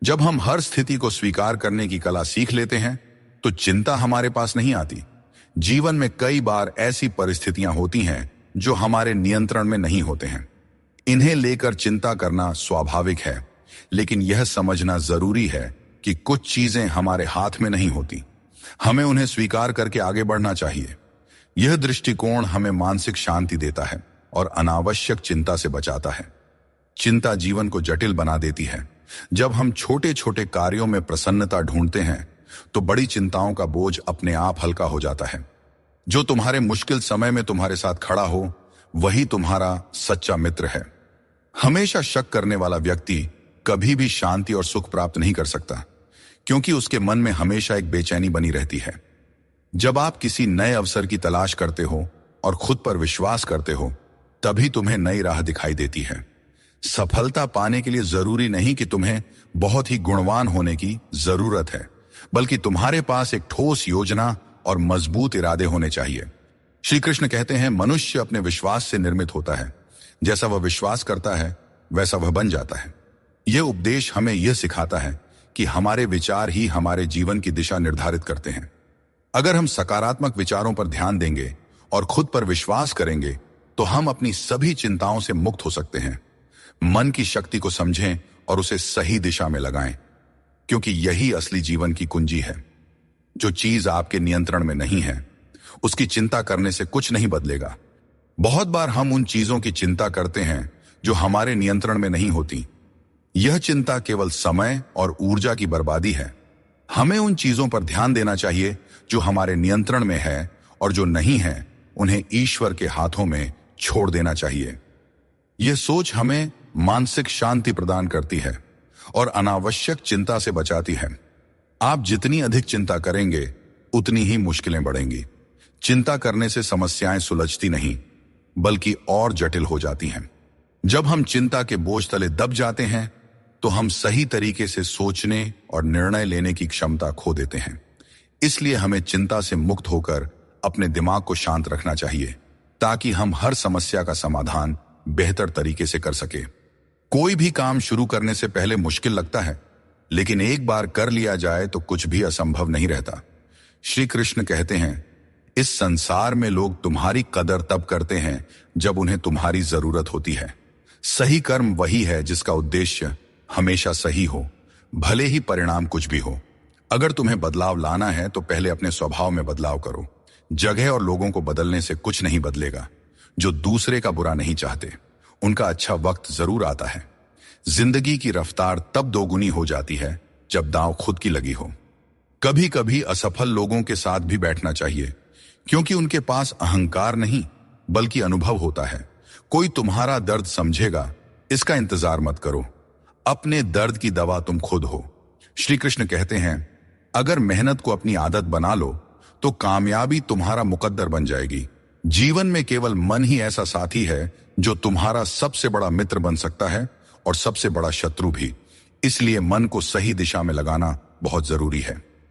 जब हम हर स्थिति को स्वीकार करने की कला सीख लेते हैं तो चिंता हमारे पास नहीं आती। जीवन में कई बार ऐसी परिस्थितियां होती हैं जो हमारे नियंत्रण में नहीं होते हैं। इन्हें लेकर चिंता करना स्वाभाविक है, लेकिन यह समझना जरूरी है कि कुछ चीजें हमारे हाथ में नहीं होती। हमें उन्हें स्वीकार करके आगे बढ़ना चाहिए। यह दृष्टिकोण हमें मानसिक शांति देता है और अनावश्यक चिंता से बचाता है। चिंता जीवन को जटिल बना देती है। जब हम छोटे छोटे कार्यों में प्रसन्नता ढूंढते हैं तो बड़ी चिंताओं का बोझ अपने आप हल्का हो जाता है। जो तुम्हारे मुश्किल समय में तुम्हारे साथ खड़ा हो वही तुम्हारा सच्चा मित्र है। हमेशा शक करने वाला व्यक्ति कभी भी शांति और सुख प्राप्त नहीं कर सकता, क्योंकि उसके मन में हमेशा एक बेचैनी बनी रहती है। जब आप किसी नए अवसर की तलाश करते हो और खुद पर विश्वास करते हो, तभी तुम्हें नई राह दिखाई देती है। सफलता पाने के लिए जरूरी नहीं कि तुम्हें बहुत ही गुणवान होने की जरूरत है, बल्कि तुम्हारे पास एक ठोस योजना और मजबूत इरादे होने चाहिए। श्री कृष्ण कहते हैं, मनुष्य अपने विश्वास से निर्मित होता है। जैसा वह विश्वास करता है वैसा वह बन जाता है। यह उपदेश हमें यह सिखाता है कि हमारे विचार ही हमारे जीवन की दिशा निर्धारित करते हैं। अगर हम सकारात्मक विचारों पर ध्यान देंगे और खुद पर विश्वास करेंगे तो हम अपनी सभी चिंताओं से मुक्त हो सकते हैं। मन की शक्ति को समझें और उसे सही दिशा में लगाएं, क्योंकि यही असली जीवन की कुंजी है। जो चीज आपके नियंत्रण में नहीं है उसकी चिंता करने से कुछ नहीं बदलेगा। बहुत बार हम उन चीजों की चिंता करते हैं जो हमारे नियंत्रण में नहीं होती। यह चिंता केवल समय और ऊर्जा की बर्बादी है। हमें उन चीजों पर ध्यान देना चाहिए जो हमारे नियंत्रण में है, और जो नहीं है उन्हें ईश्वर के हाथों में छोड़ देना चाहिए। यह सोच हमें मानसिक शांति प्रदान करती है और अनावश्यक चिंता से बचाती है। आप जितनी अधिक चिंता करेंगे उतनी ही मुश्किलें बढ़ेंगी। चिंता करने से समस्याएं सुलझती नहीं, बल्कि और जटिल हो जाती हैं। जब हम चिंता के बोझ तले दब जाते हैं तो हम सही तरीके से सोचने और निर्णय लेने की क्षमता खो देते हैं। इसलिए हमें चिंता से मुक्त होकर अपने दिमाग को शांत रखना चाहिए, ताकि हम हर समस्या का समाधान बेहतर तरीके से कर सके। कोई भी काम शुरू करने से पहले मुश्किल लगता है, लेकिन एक बार कर लिया जाए तो कुछ भी असंभव नहीं रहता। श्री कृष्ण कहते हैं, इस संसार में लोग तुम्हारी कदर तब करते हैं जब उन्हें तुम्हारी जरूरत होती है। सही कर्म वही है जिसका उद्देश्य हमेशा सही हो, भले ही परिणाम कुछ भी हो। अगर तुम्हें बदलाव लाना है तो पहले अपने स्वभाव में बदलाव करो। जगह और लोगों को बदलने से कुछ नहीं बदलेगा। जो दूसरे का बुरा नहीं चाहते उनका अच्छा वक्त जरूर आता है। जिंदगी की रफ्तार तब दोगुनी हो जाती है जब दांव खुद की लगी हो। कभी कभी असफल लोगों के साथ भी बैठना चाहिए, क्योंकि उनके पास अहंकार नहीं बल्कि अनुभव होता है। कोई तुम्हारा दर्द समझेगा, इसका इंतजार मत करो। अपने दर्द की दवा तुम खुद हो। श्री कृष्ण कहते हैं, अगर मेहनत को अपनी आदत बना लो तो कामयाबी तुम्हारा मुकद्दर बन जाएगी। जीवन में केवल मन ही ऐसा साथी है जो तुम्हारा सबसे बड़ा मित्र बन सकता है और सबसे बड़ा शत्रु भी। इसलिए मन को सही दिशा में लगाना बहुत जरूरी है।